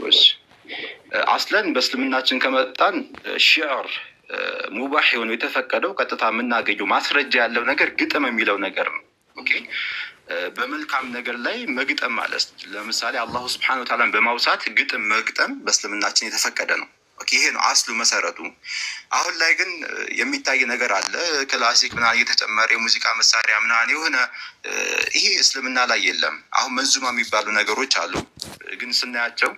ነገሮች አስለን በእስልምናችን ከመጣን ሺዕር ሙባህ የሆነው የተፈቀደው ቀጥታ የምናገኘው ማስረጃ ያለው ነገር ግጥም የሚለው ነገር ነው። ኦኬ በመልካም ነገር ላይ መግጠም ማለት ለምሳሌ አላሁ ስብሐነሁ ወተዓላን በማውሳት ግጥም መግጠም በእስልምናችን የተፈቀደ ነው። ይሄ ነው አስሉ መሰረቱ። አሁን ላይ ግን የሚታይ ነገር አለ። ክላሲክ ምናምን እየተጨመረ የሙዚቃ መሳሪያ ምናምን የሆነ ይሄ እስልምና ላይ የለም። አሁን መንዙማ የሚባሉ ነገሮች አሉ፣ ግን ስናያቸው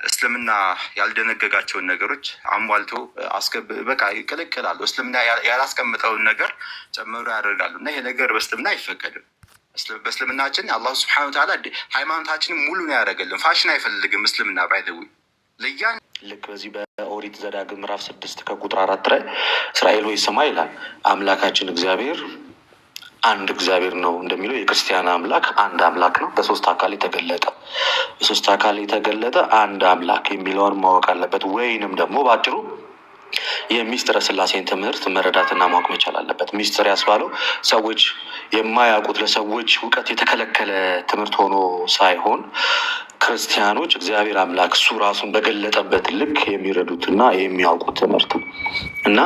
እስልምና ያልደነገጋቸውን ነገሮች አሟልቶ በቃ ይከለክላሉ። እስልምና ያላስቀምጠውን ነገር ጨምሮ ያደርጋሉ እና ይሄ ነገር በእስልምና አይፈቀድም። በእስልምናችን አላሁ ስብሐነሁ ወተዓላ ሃይማኖታችንን ሙሉ ነው ያደረገልን። ፋሽን አይፈልግም እስልምና ባይደዊ ለያን ልክ በዚህ በኦሪት ዘዳግም ምዕራፍ 6 ከቁጥር 4 ላይ እስራኤል ሆይ ስማ ይላል። አምላካችን እግዚአብሔር አንድ እግዚአብሔር ነው እንደሚለው የክርስቲያን አምላክ አንድ አምላክ ነው፣ በሶስት አካል የተገለጠ በሶስት አካል የተገለጠ አንድ አምላክ የሚለውን ማወቅ አለበት። ወይንም ደግሞ ባጭሩ የሚስጥረ ስላሴን ትምህርት መረዳትና ማወቅ መቻል አለበት። ሚስጥር ያስባለው ሰዎች የማያውቁት ለሰዎች እውቀት የተከለከለ ትምህርት ሆኖ ሳይሆን ክርስቲያኖች እግዚአብሔር አምላክ እሱ ራሱን በገለጠበት ልክ የሚረዱትና የሚያውቁት ትምህርት ነው እና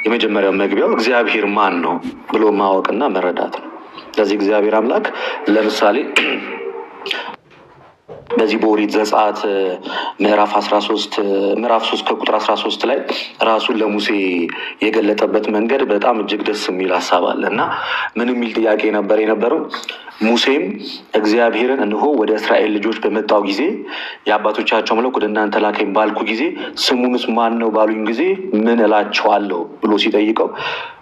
የመጀመሪያው መግቢያው እግዚአብሔር ማን ነው ብሎ ማወቅና መረዳት ነው። ስለዚህ እግዚአብሔር አምላክ ለምሳሌ በዚህ በኦሪት ዘጸአት ምዕራፍ 3 ከቁጥር 13 ላይ ራሱን ለሙሴ የገለጠበት መንገድ በጣም እጅግ ደስ የሚል ሀሳብ አለ እና ምን የሚል ጥያቄ ነበር የነበረው? ሙሴም እግዚአብሔርን እንሆ ወደ እስራኤል ልጆች በመጣው ጊዜ የአባቶቻቸው አምላክ ወደ እናንተ ላከኝ ባልኩ ጊዜ ስሙንስ ማን ነው ባሉኝ ጊዜ ምን እላቸዋለሁ ብሎ ሲጠይቀው፣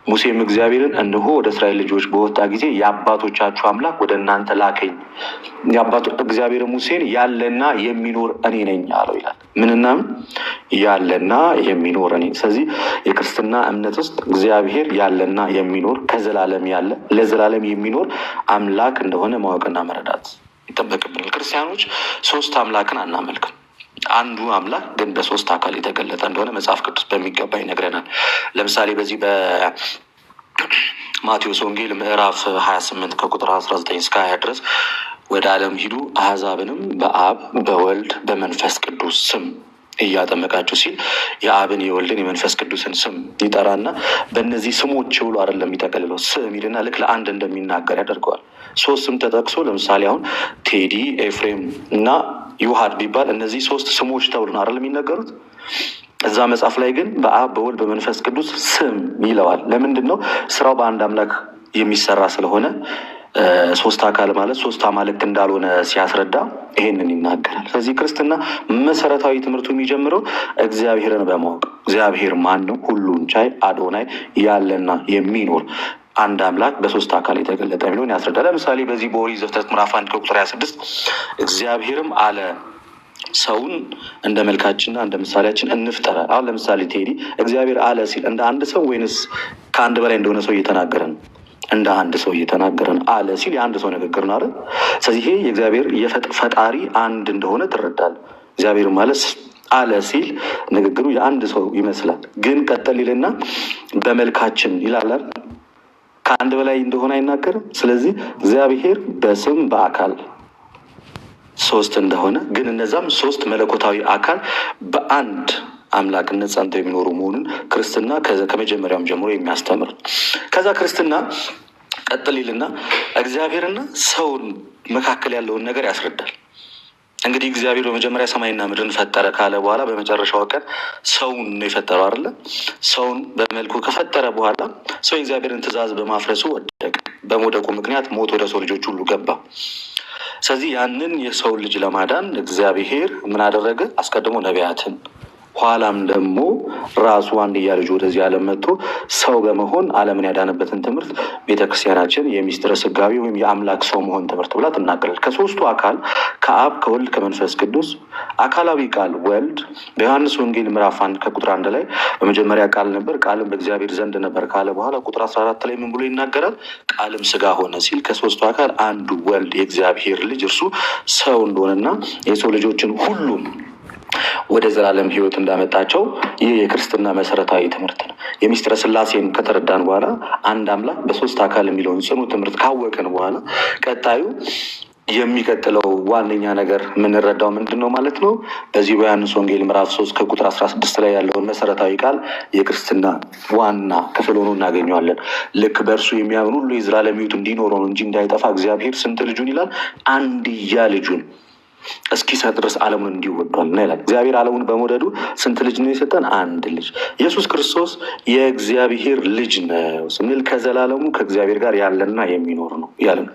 ሙሴም እግዚአብሔርን እንሆ ወደ እስራኤል ልጆች በወጣ ጊዜ የአባቶቻችሁ አምላክ ወደ እናንተ ላከኝ፣ እግዚአብሔር ሙሴን ያለና የሚኖር እኔ ነኝ አለው ይላል። ምንና ያለና የሚኖር እኔ። ስለዚህ የክርስትና እምነት ውስጥ እግዚአብሔር ያለና የሚኖር ከዘላለም ያለ ለዘላለም የሚኖር አምላክ እንደሆነ ማወቅና መረዳት ይጠበቅብናል። ክርስቲያኖች ሶስት አምላክን አናመልክም። አንዱ አምላክ ግን በሶስት አካል የተገለጠ እንደሆነ መጽሐፍ ቅዱስ በሚገባ ይነግረናል። ለምሳሌ በዚህ በማቴዎስ ወንጌል ምዕራፍ 28 ከቁጥር 19 እስከ 20 ድረስ ወደ ዓለም ሂዱ አሕዛብንም በአብ በወልድ በመንፈስ ቅዱስ ስም እያጠመቃችሁ ሲል የአብን የወልድን የመንፈስ ቅዱስን ስም ይጠራና በእነዚህ ስሞች ብሎ አይደለም የሚጠቀልለው ስም ይልና ልክ ለአንድ እንደሚናገር ያደርገዋል። ሶስት ስም ተጠቅሶ ለምሳሌ አሁን ቴዲ፣ ኤፍሬም እና ዩሃድ ቢባል እነዚህ ሶስት ስሞች ተብሎ ነው አይደል የሚነገሩት። እዛ መጽሐፍ ላይ ግን በአብ በወልድ በመንፈስ ቅዱስ ስም ይለዋል። ለምንድን ነው? ስራው በአንድ አምላክ የሚሰራ ስለሆነ ሶስት አካል ማለት ሶስት አማልክት እንዳልሆነ ሲያስረዳ ይሄንን ይናገራል። ስለዚህ ክርስትና መሰረታዊ ትምህርቱ የሚጀምረው እግዚአብሔርን በማወቅ እግዚአብሔር ማን ነው፣ ሁሉን ቻይ አዶናይ፣ ያለና የሚኖር አንድ አምላክ በሶስት አካል የተገለጠ የሚለውን ያስረዳል። ለምሳሌ በዚህ በኦሪት ዘፍጥረት ምዕራፍ 1 ከቁጥር 26 እግዚአብሔርም አለ ሰውን እንደ መልካችንና እንደ ምሳሌያችን እንፍጠር። አሁን ለምሳሌ ቴዲ እግዚአብሔር አለ ሲል እንደ አንድ ሰው ወይንስ ከአንድ በላይ እንደሆነ ሰው እየተናገረ ነው? እንደ አንድ ሰው እየተናገረ ነው። አለ ሲል የአንድ ሰው ንግግር ነው አይደል? ስለዚህ ይሄ የእግዚአብሔር ፈጣሪ አንድ እንደሆነ ትረዳለህ። እግዚአብሔር ማለት አለ ሲል ንግግሩ የአንድ ሰው ይመስላል፣ ግን ቀጠል ይልና በመልካችን ይላል። ከአንድ በላይ እንደሆነ አይናገርም። ስለዚህ እግዚአብሔር በስም በአካል ሶስት እንደሆነ ግን እነዛም ሶስት መለኮታዊ አካል በአንድ አምላክነት ጸንተው የሚኖሩ መሆኑን ክርስትና ከመጀመሪያውም ጀምሮ የሚያስተምር። ከዛ ክርስትና ቀጥል ይልና እግዚአብሔርና ሰውን መካከል ያለውን ነገር ያስረዳል። እንግዲህ እግዚአብሔር በመጀመሪያ ሰማይና ምድርን ፈጠረ ካለ በኋላ በመጨረሻው ቀን ሰውን ነው የፈጠረው አይደለ? ሰውን በመልኩ ከፈጠረ በኋላ ሰው የእግዚአብሔርን ትእዛዝ በማፍረሱ ወደቀ። በመውደቁ ምክንያት ሞት ወደ ሰው ልጆች ሁሉ ገባ። ስለዚህ ያንን የሰውን ልጅ ለማዳን እግዚአብሔር ምን አደረገ? አስቀድሞ ነቢያትን ኋላም ደግሞ ራሱ አንድያ ልጁ ወደዚህ ዓለም መጥቶ ሰው በመሆን ዓለምን ያዳነበትን ትምህርት ቤተክርስቲያናችን የሚስጥረ ስጋዌ ወይም የአምላክ ሰው መሆን ትምህርት ብላ ትናገራለች። ከሶስቱ አካል ከአብ ከወልድ ከመንፈስ ቅዱስ አካላዊ ቃል ወልድ በዮሐንስ ወንጌል ምዕራፍ 1 ከቁጥር 1 ላይ በመጀመሪያ ቃል ነበር፣ ቃልም በእግዚአብሔር ዘንድ ነበር ካለ በኋላ ቁጥር 14 ላይ ምን ብሎ ይናገራል? ቃልም ስጋ ሆነ ሲል ከሶስቱ አካል አንዱ ወልድ የእግዚአብሔር ልጅ እርሱ ሰው እንደሆነና የሰው ልጆችን ሁሉም ወደ ዘላለም ሕይወት እንዳመጣቸው ይህ የክርስትና መሰረታዊ ትምህርት ነው። የሚስጥረ ስላሴን ከተረዳን በኋላ አንድ አምላክ በሶስት አካል የሚለውን ጽኑ ትምህርት ካወቅን በኋላ ቀጣዩ የሚቀጥለው ዋነኛ ነገር የምንረዳው ምንድን ነው ማለት ነው? በዚህ በዮሐንስ ወንጌል ምዕራፍ 3 ከቁጥር 16 ላይ ያለውን መሰረታዊ ቃል የክርስትና ዋና ክፍል ሆኖ እናገኘዋለን። ልክ በእርሱ የሚያምን ሁሉ የዘላለም ሕይወት እንዲኖረው እንጂ እንዳይጠፋ እግዚአብሔር ስንት ልጁን ይላል? አንድያ ልጁን እስኪሰጥ ድረስ ዓለሙን እንዲሁ ወዷል ይላል። እግዚአብሔር ዓለሙን በመውደዱ ስንት ልጅ ነው የሰጠን? አንድ ልጅ። ኢየሱስ ክርስቶስ የእግዚአብሔር ልጅ ነው ስንል ከዘላለሙ ከእግዚአብሔር ጋር ያለና የሚኖር ነው ያለ ነው።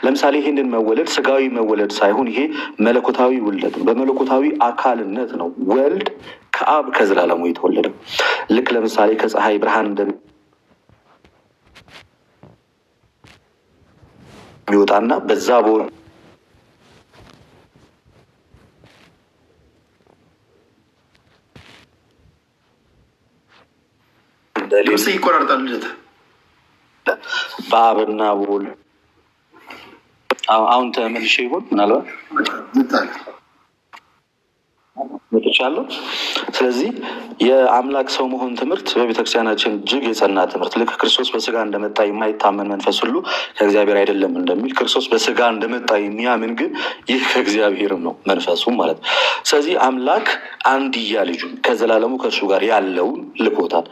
ለምሳሌ ይህንን መወለድ ስጋዊ መወለድ ሳይሆን ይሄ መለኮታዊ ውልደት ነው። በመለኮታዊ አካልነት ነው ወልድ ከአብ ከዘላለሙ የተወለደው። ልክ ለምሳሌ ከፀሐይ ብርሃን እንደሚወጣና በዛ ይቆራርጣል በአብና በወልድ አሁን ተመልሼ ይሆን ምናልባት መጥቻለሁ። ስለዚህ የአምላክ ሰው መሆን ትምህርት በቤተክርስቲያናችን እጅግ የጸና ትምህርት፣ ልክ ክርስቶስ በስጋ እንደመጣ የማይታመን መንፈስ ሁሉ ከእግዚአብሔር አይደለም እንደሚል ክርስቶስ በስጋ እንደመጣ የሚያምን ግን ይህ ከእግዚአብሔርም ነው መንፈሱም ማለት ነው። ስለዚህ አምላክ አንድያ ልጁን ከዘላለሙ ከእርሱ ጋር ያለውን ልኮታል።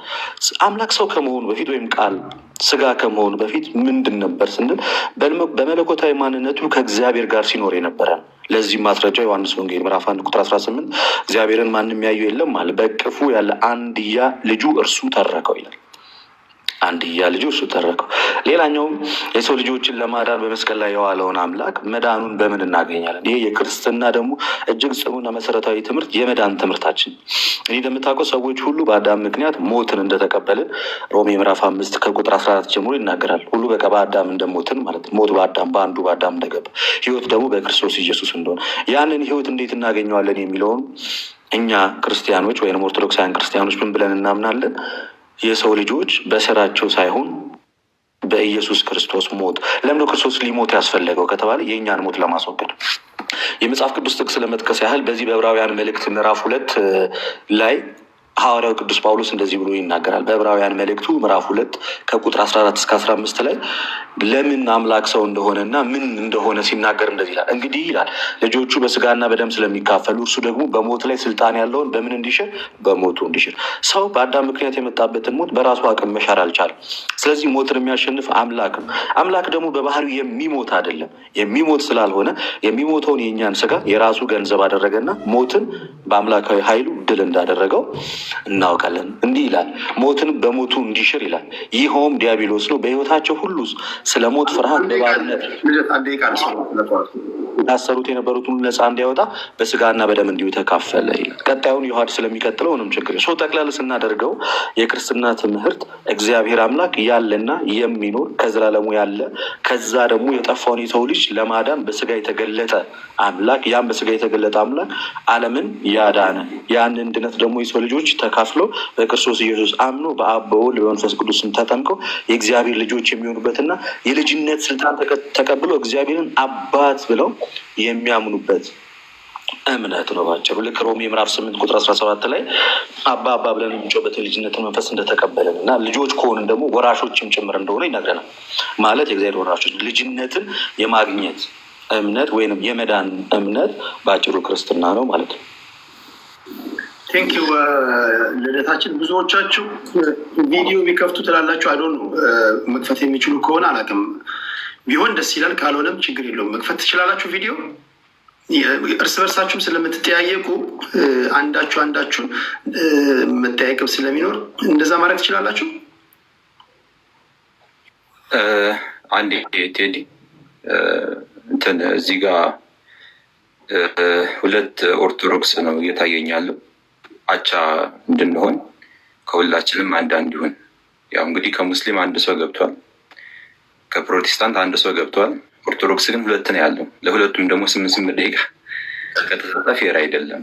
አምላክ ሰው ከመሆኑ በፊት ወይም ቃል ስጋ ከመሆኑ በፊት ምንድን ነበር ስንል በመለኮታዊ ማንነቱ ከእግዚአብሔር ጋር ሲኖር የነበረ ነው። ለዚህ ማስረጃ ዮሐንስ ወንጌል ምዕራፍ 1 ቁጥር 18 እግዚአብሔርን ማንም ያየው የለም አለ፣ በእቅፉ ያለ አንድያ ልጁ እርሱ ተረከው ይላል። አንድያ ልጁ እርሱ ተረከው። ሌላኛውም የሰው ልጆችን ለማዳን በመስቀል ላይ የዋለውን አምላክ መዳኑን በምን እናገኛለን? ይሄ የክርስትና ደግሞ እጅግ ጽኑና መሰረታዊ ትምህርት የመዳን ትምህርታችን። እኔ እንደምታውቀው ሰዎች ሁሉ በአዳም ምክንያት ሞትን እንደተቀበልን ሮሜ ምዕራፍ 5 ከቁጥር 14 ጀምሮ ይናገራል። ሁሉ በቃ በአዳም እንደሞትን ማለት ነው። ሞት በአንዱ በአዳም እንደገባ፣ ህይወት ደግሞ በክርስቶስ ኢየሱስ እንደሆነ፣ ያንን ህይወት እንዴት እናገኘዋለን የሚለውን እኛ ክርስቲያኖች ወይም ኦርቶዶክሳውያን ክርስቲያኖች ምን ብለን እናምናለን? የሰው ልጆች በስራቸው ሳይሆን በኢየሱስ ክርስቶስ ሞት። ለምንድነው ክርስቶስ ሊሞት ያስፈለገው ከተባለ የእኛን ሞት ለማስወገድ። የመጽሐፍ ቅዱስ ጥቅስ ለመጥቀስ ያህል በዚህ በዕብራውያን መልእክት ምዕራፍ 2 ላይ ሐዋርያው ቅዱስ ጳውሎስ እንደዚህ ብሎ ይናገራል። በዕብራውያን መልእክቱ ምዕራፍ 2 ከቁጥር 14 እስከ 15 ላይ ለምን አምላክ ሰው እንደሆነና ምን እንደሆነ ሲናገር እንደዚህ ይላል። እንግዲህ ይላል ልጆቹ በስጋና በደም ስለሚካፈሉ እርሱ ደግሞ በሞት ላይ ስልጣን ያለውን በምን እንዲሽር? በሞቱ እንዲሽር። ሰው በአዳም ምክንያት የመጣበትን ሞት በራሱ አቅም መሻር አልቻለም። ስለዚህ ሞትን የሚያሸንፍ አምላክ ነው። አምላክ ደግሞ በባህሪው የሚሞት አይደለም። የሚሞት ስላልሆነ የሚሞተውን የእኛን ስጋ የራሱ ገንዘብ አደረገና ሞትን በአምላካዊ ኃይሉ ድል እንዳደረገው እናውቃለን። እንዲህ ይላል፣ ሞትን በሞቱ እንዲሽር ይላል። ይኸውም ዲያብሎስ ነው። በሕይወታቸው ሁሉ ስለ ሞት ፍርሃት በባርነት ታሰሩት የነበሩትን ነፃ እንዲያወጣ በስጋና በደም እንዲሁ ተካፈለ ይላል። ቀጣዩን ዮሐድ ስለሚቀጥለው ምንም ችግር ሰው ጠቅላላ ስናደርገው የክርስትና ትምህርት እግዚአብሔር አምላክ ያለና የሚኖር ከዘላለሙ ያለ ከዛ ደግሞ የጠፋውን የሰው ልጅ ለማዳን በስጋ የተገለጠ አምላክ፣ ያም በስጋ የተገለጠ አምላክ ዓለምን ያዳነ ያንን ድነት ደግሞ የሰው ልጆች ተካፍለው በክርስቶስ ኢየሱስ አምኖ በአብ በወልድ በመንፈስ ቅዱስም ተጠምቀው የእግዚአብሔር ልጆች የሚሆኑበትና የልጅነት ስልጣን ተቀብለው እግዚአብሔርን አባት ብለው የሚያምኑበት እምነት ነው ባጭሩ። ልክ ሮሜ ምዕራፍ 8 ቁጥር 17 ላይ አባ ብለን የምንጮህበትን ልጅነትን መንፈስ እንደተቀበለን እና ልጆች ከሆንን ደግሞ ወራሾችም ጭምር እንደሆነ ይነግረናል። ማለት የእግዚአብሔር ወራሾች ልጅነትን የማግኘት እምነት ወይንም የመዳን እምነት ባጭሩ ክርስትና ነው ማለት ነው። ቴንኪው ልደታችን። ብዙዎቻችሁ ቪዲዮ ቢከፍቱ ትላላችሁ። አይዶን ነው መክፈት የሚችሉ ከሆነ አላውቅም፣ ቢሆን ደስ ይላል። ካልሆነም ችግር የለውም፣ መክፈት ትችላላችሁ ቪዲዮ። እርስ በርሳችሁም ስለምትጠያየቁ አንዳችሁን መጠያየቅም ስለሚኖር እንደዛ ማድረግ ትችላላችሁ። አንዴ ቴዲ እንትን እዚህ ጋር ሁለት ኦርቶዶክስ ነው እየታየኛለሁ። አቻ እንድንሆን ከሁላችንም አንድ ይሁን። ያው እንግዲህ ከሙስሊም አንድ ሰው ገብቷል፣ ከፕሮቴስታንት አንድ ሰው ገብቷል። ኦርቶዶክስ ግን ሁለት ነው ያለው። ለሁለቱም ደግሞ 8 ደቂቃ ከተሰጠ ፌር አይደለም።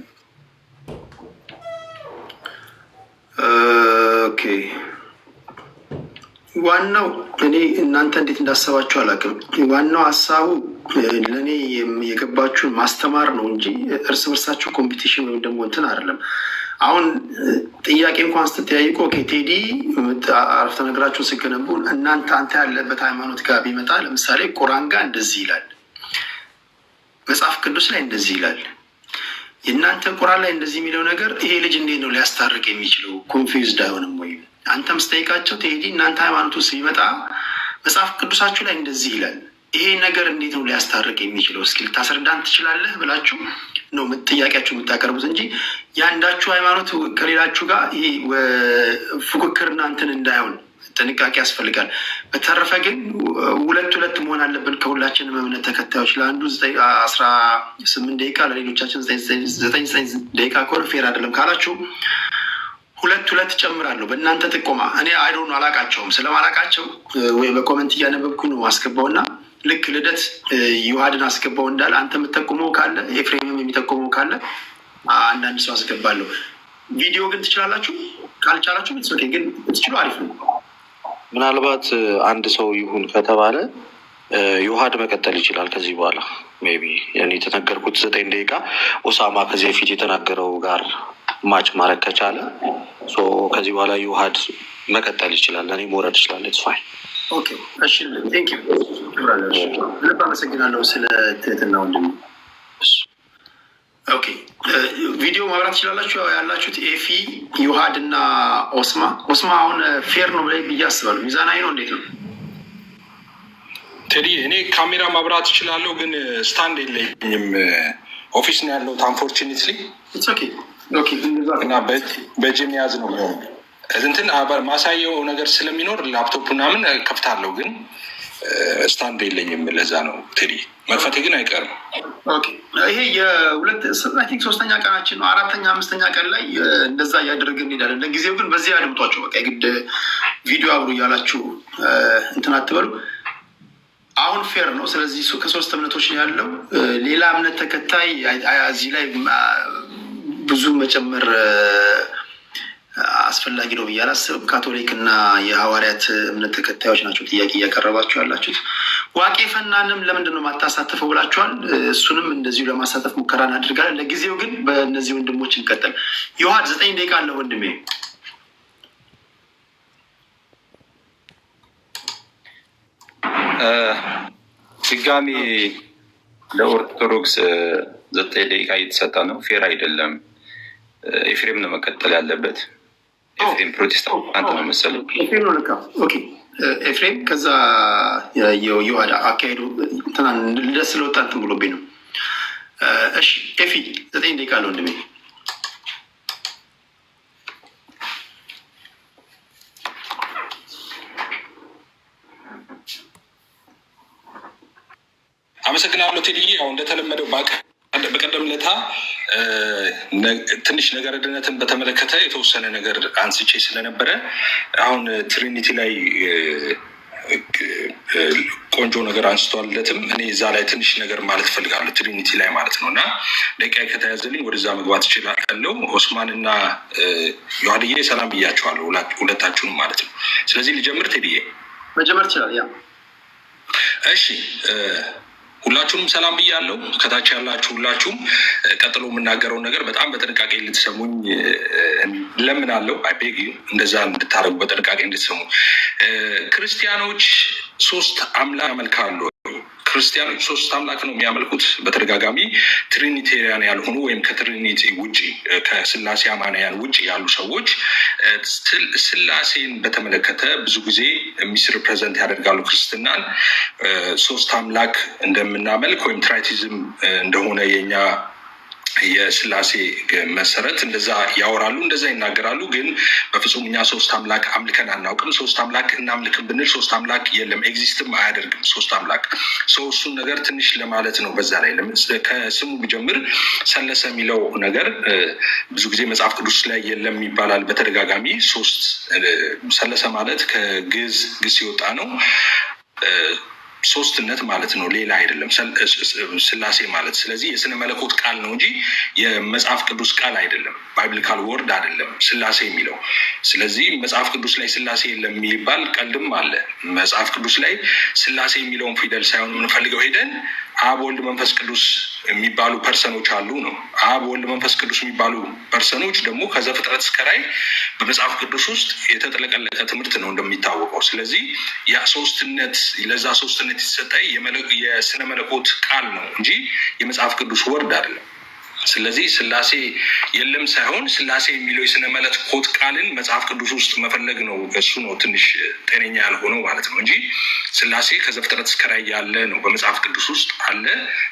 ኦኬ፣ ዋናው እኔ እናንተ እንዴት እንዳሰባችሁ አላውቅም። ዋናው ሀሳቡ ለእኔ የገባችሁን ማስተማር ነው እንጂ እርስ በርሳችሁ ኮምፒቲሽን ወይም ደግሞ እንትን አይደለም። አሁን ጥያቄ እንኳን ስትጠያይቁ ቴዲ አረፍተ ነገራችሁን ስገነቡ አንተ ያለበት ሃይማኖት ጋር ቢመጣ ለምሳሌ ቁርአን ጋር እንደዚህ ይላል፣ መጽሐፍ ቅዱስ ላይ እንደዚህ ይላል። የእናንተ ቁርአን ላይ እንደዚህ የሚለው ነገር ይሄ ልጅ እንዴት ነው ሊያስታርቅ የሚችለው? ኮንፊውዝድ አይሆንም ወይ? አንተም ስጠይቃቸው ቴዲ እናንተ ሃይማኖት ውስጥ ሲመጣ መጽሐፍ ቅዱሳችሁ ላይ እንደዚህ ይላል፣ ይሄ ነገር እንዴት ነው ሊያስታርቅ የሚችለው? እስኪ ልታስረዳን ትችላለህ ብላችሁ ነው ጥያቄያችሁ የምታቀርቡት እንጂ የአንዳችሁ ሃይማኖት ከሌላችሁ ጋር ይሄ ፉክክርና እንትን እንዳይሆን ጥንቃቄ ያስፈልጋል። በተረፈ ግን ሁለት መሆን አለብን ከሁላችንም እምነት ተከታዮች። ለአንዱ 18 ደቂቃ ለሌሎቻችን 9 ደቂቃ ከሆነ ፌር አይደለም ካላችሁ ሁለት ጨምራለሁ በእናንተ ጥቆማ። እኔ አይዶን አላቃቸውም፣ ስለማላቃቸው ወይ በኮመንት እያነበብኩ ነው አስገባውና ልክ ልደት ዮሐድን አስገባው እንዳለ አንተ የምትጠቁመው ካለ ኤፍሬምም የሚጠቁመው ካለ አንዳንድ ሰው አስገባለሁ። ቪዲዮ ግን ትችላላችሁ፣ ካልቻላችሁ ብትሶኬ ግን ብትችሉ አሪፍ ነው። ምናልባት አንድ ሰው ይሁን ከተባለ ዮሐድ መቀጠል ይችላል። ከዚህ በኋላ ሜይ ቢ የተነገርኩት 9 ደቂቃ ኦሳማ ከዚህ በፊት የተናገረው ጋር ማች ማድረግ ከቻለ ከዚህ በኋላ ዮሐድ መቀጠል ይችላል። እኔ መውረድ ይችላል። ኢትስ ፋይን። ኦኬ እሺ፣ ቴንክ ዩ ልብ አመሰግናለሁ ስለ ትህትና ወንድም። ኦኬ ቪዲዮ ማብራት ትችላላችሁ ያላችሁት ኤፊ፣ ዮሐድ እና ኦስማ አሁን ፌር ነው ብዬ አስባለሁ። ሚዛናዊ ነው። እንዴት ነው ቴዲ? እኔ ካሜራ ማብራት እችላለሁ ግን ስታንድ የለኝም። ኦፊስ ነው ያለሁት አንፎርቹኔትሊ እና በጅም ያዝ ነው እንትን ማሳየው ነገር ስለሚኖር ላፕቶፕ ምናምን ከፍታለሁ ግን ስታንድ የለኝም። ለዛ ነው ቴዲ፣ መክፈቴ ግን አይቀርም። ይሄ ሶስተኛ ቀናችን ነው። 4ኛ 5ኛ ቀን ላይ እንደዛ እያደረግን እንሄዳለን። ለጊዜው ግን በዚህ አድምጧቸው። በቃ የግድ ቪዲዮ አብሩ እያላችሁ እንትን አትበሉ። አሁን ፌር ነው። ስለዚህ ከ3 እምነቶች ነው ያለው። ሌላ እምነት ተከታይ እዚህ ላይ ብዙ መጨመር አስፈላጊ ነው ብዬ አላስብም። ካቶሊክ እና የሐዋርያት እምነት ተከታዮች ናቸው ጥያቄ እያቀረባችሁ ያላችሁት። ዋቄ ፈናንም ለምንድን ነው ማታሳትፈው ብላችኋል። እሱንም እንደዚሁ ለማሳተፍ ሙከራ እናድርጋለን። ለጊዜው ግን በእነዚህ ወንድሞች እንቀጥል። ዮሐድ 9 ደቂቃ አለ ወንድሜ። ድጋሚ ለኦርቶዶክስ 9 ደቂቃ እየተሰጠ ነው። ፌር አይደለም። ኤፍሬም ነው መቀጠል ያለበት። ኤፍሬም ፕሮቴስታንት ነው መሰለኝ። ኤፍሬም ከዛ ዮሐድ አካሄዱ ልደት ስለወጣ እንትን ብሎብኝ ነው። እሺ ኤፊ 9 ደቂቃ አለ ወንድሜ። አመሰግናለሁ ቴዲ። ያው እንደተለመደው በቀደም ለታ ትንሽ ነገረ ድነትን በተመለከተ የተወሰነ ነገር አንስቼ ስለነበረ አሁን ትሪኒቲ ላይ ቆንጆ ነገር አንስቷለትም። እኔ እዛ ላይ ትንሽ ነገር ማለት እፈልጋለሁ፣ ትሪኒቲ ላይ ማለት ነው። እና ደቂቃ ከተያዘልኝ ወደዛ መግባት እችላለሁ። ኦስማን እና ዮሐድዬ ሰላም ብያቸዋለሁ፣ ሁለታችሁንም ማለት ነው። ስለዚህ ልጀምር ቴዲዬ? መጀመር ይችላል። ያ እሺ፣ ሁላችሁንም ሰላም ብያለሁ። ከታች ያላችሁ ሁላችሁም ቀጥሎ የምናገረውን ነገር በጣም በጥንቃቄ ልትሰሙኝ ለምናለሁ። አይቤግ እንደዛ እንድታደርጉ በጥንቃቄ እንድትሰሙ። ክርስቲያኖች 3 አምላክ ያመልካሉ። ክርስቲያኖች 3 አምላክ ነው የሚያመልኩት። በተደጋጋሚ ትሪኒቴሪያን ያልሆኑ ወይም ከትሪኒቲ ውጭ ከስላሴ አማንያን ውጭ ያሉ ሰዎች ስላሴን በተመለከተ ብዙ ጊዜ ሚስ ሪፕሬዘንት ያደርጋሉ። ክርስትናን 3 አምላክ እንደምናመልክ ወይም ትራይቲዝም እንደሆነ የኛ የስላሴ መሰረት እንደዛ ያወራሉ፣ እንደዛ ይናገራሉ። ግን በፍጹም እኛ 3 አምላክ አምልከን አናውቅም። 3 አምላክ እናምልክም ብንል 3 አምላክ የለም፣ ኤግዚስትም አያደርግም 3 አምላክ። እሱን ነገር ትንሽ ለማለት ነው። በዛ ላይ ከስሙ ቢጀምር ሰለሰ የሚለው ነገር ብዙ ጊዜ መጽሐፍ ቅዱስ ላይ የለም ይባላል በተደጋጋሚ። 3 ሰለሰ ማለት ከግዕዝ ግስ የወጣ ነው። ሶስትነት ማለት ነው፣ ሌላ አይደለም ስላሴ ማለት። ስለዚህ የስነ መለኮት ቃል ነው እንጂ የመጽሐፍ ቅዱስ ቃል አይደለም፣ ባይብሊካል ወርድ አይደለም ስላሴ የሚለው። ስለዚህ መጽሐፍ ቅዱስ ላይ ስላሴ የለም የሚባል ቀልድም አለ። መጽሐፍ ቅዱስ ላይ ስላሴ የሚለውን ፊደል ሳይሆን የምንፈልገው ሄደን አብ ወልድ መንፈስ ቅዱስ የሚባሉ ፐርሰኖች አሉ ነው። አብ ወልድ መንፈስ ቅዱስ የሚባሉ ፐርሰኖች ደግሞ ከዘፍጥረት እስከ ራዕይ በመጽሐፍ ቅዱስ ውስጥ የተጠለቀለቀ ትምህርት ነው እንደሚታወቀው። ስለዚህ ያ ሶስትነት ለዛ ሶስትነት የተሰጠ የስነ መለኮት ቃል ነው እንጂ የመጽሐፍ ቅዱስ ወርድ አይደለም። ስለዚህ ስላሴ የለም ሳይሆን ስላሴ የሚለው የስነ መለኮት ቃልን መጽሐፍ ቅዱስ ውስጥ መፈለግ ነው። እሱ ነው ትንሽ ጤነኛ ያልሆነው ማለት ነው እንጂ ስላሴ ከዘፍጥረት እስከ ራዕይ ያለ ነው፣ በመጽሐፍ ቅዱስ ውስጥ አለ።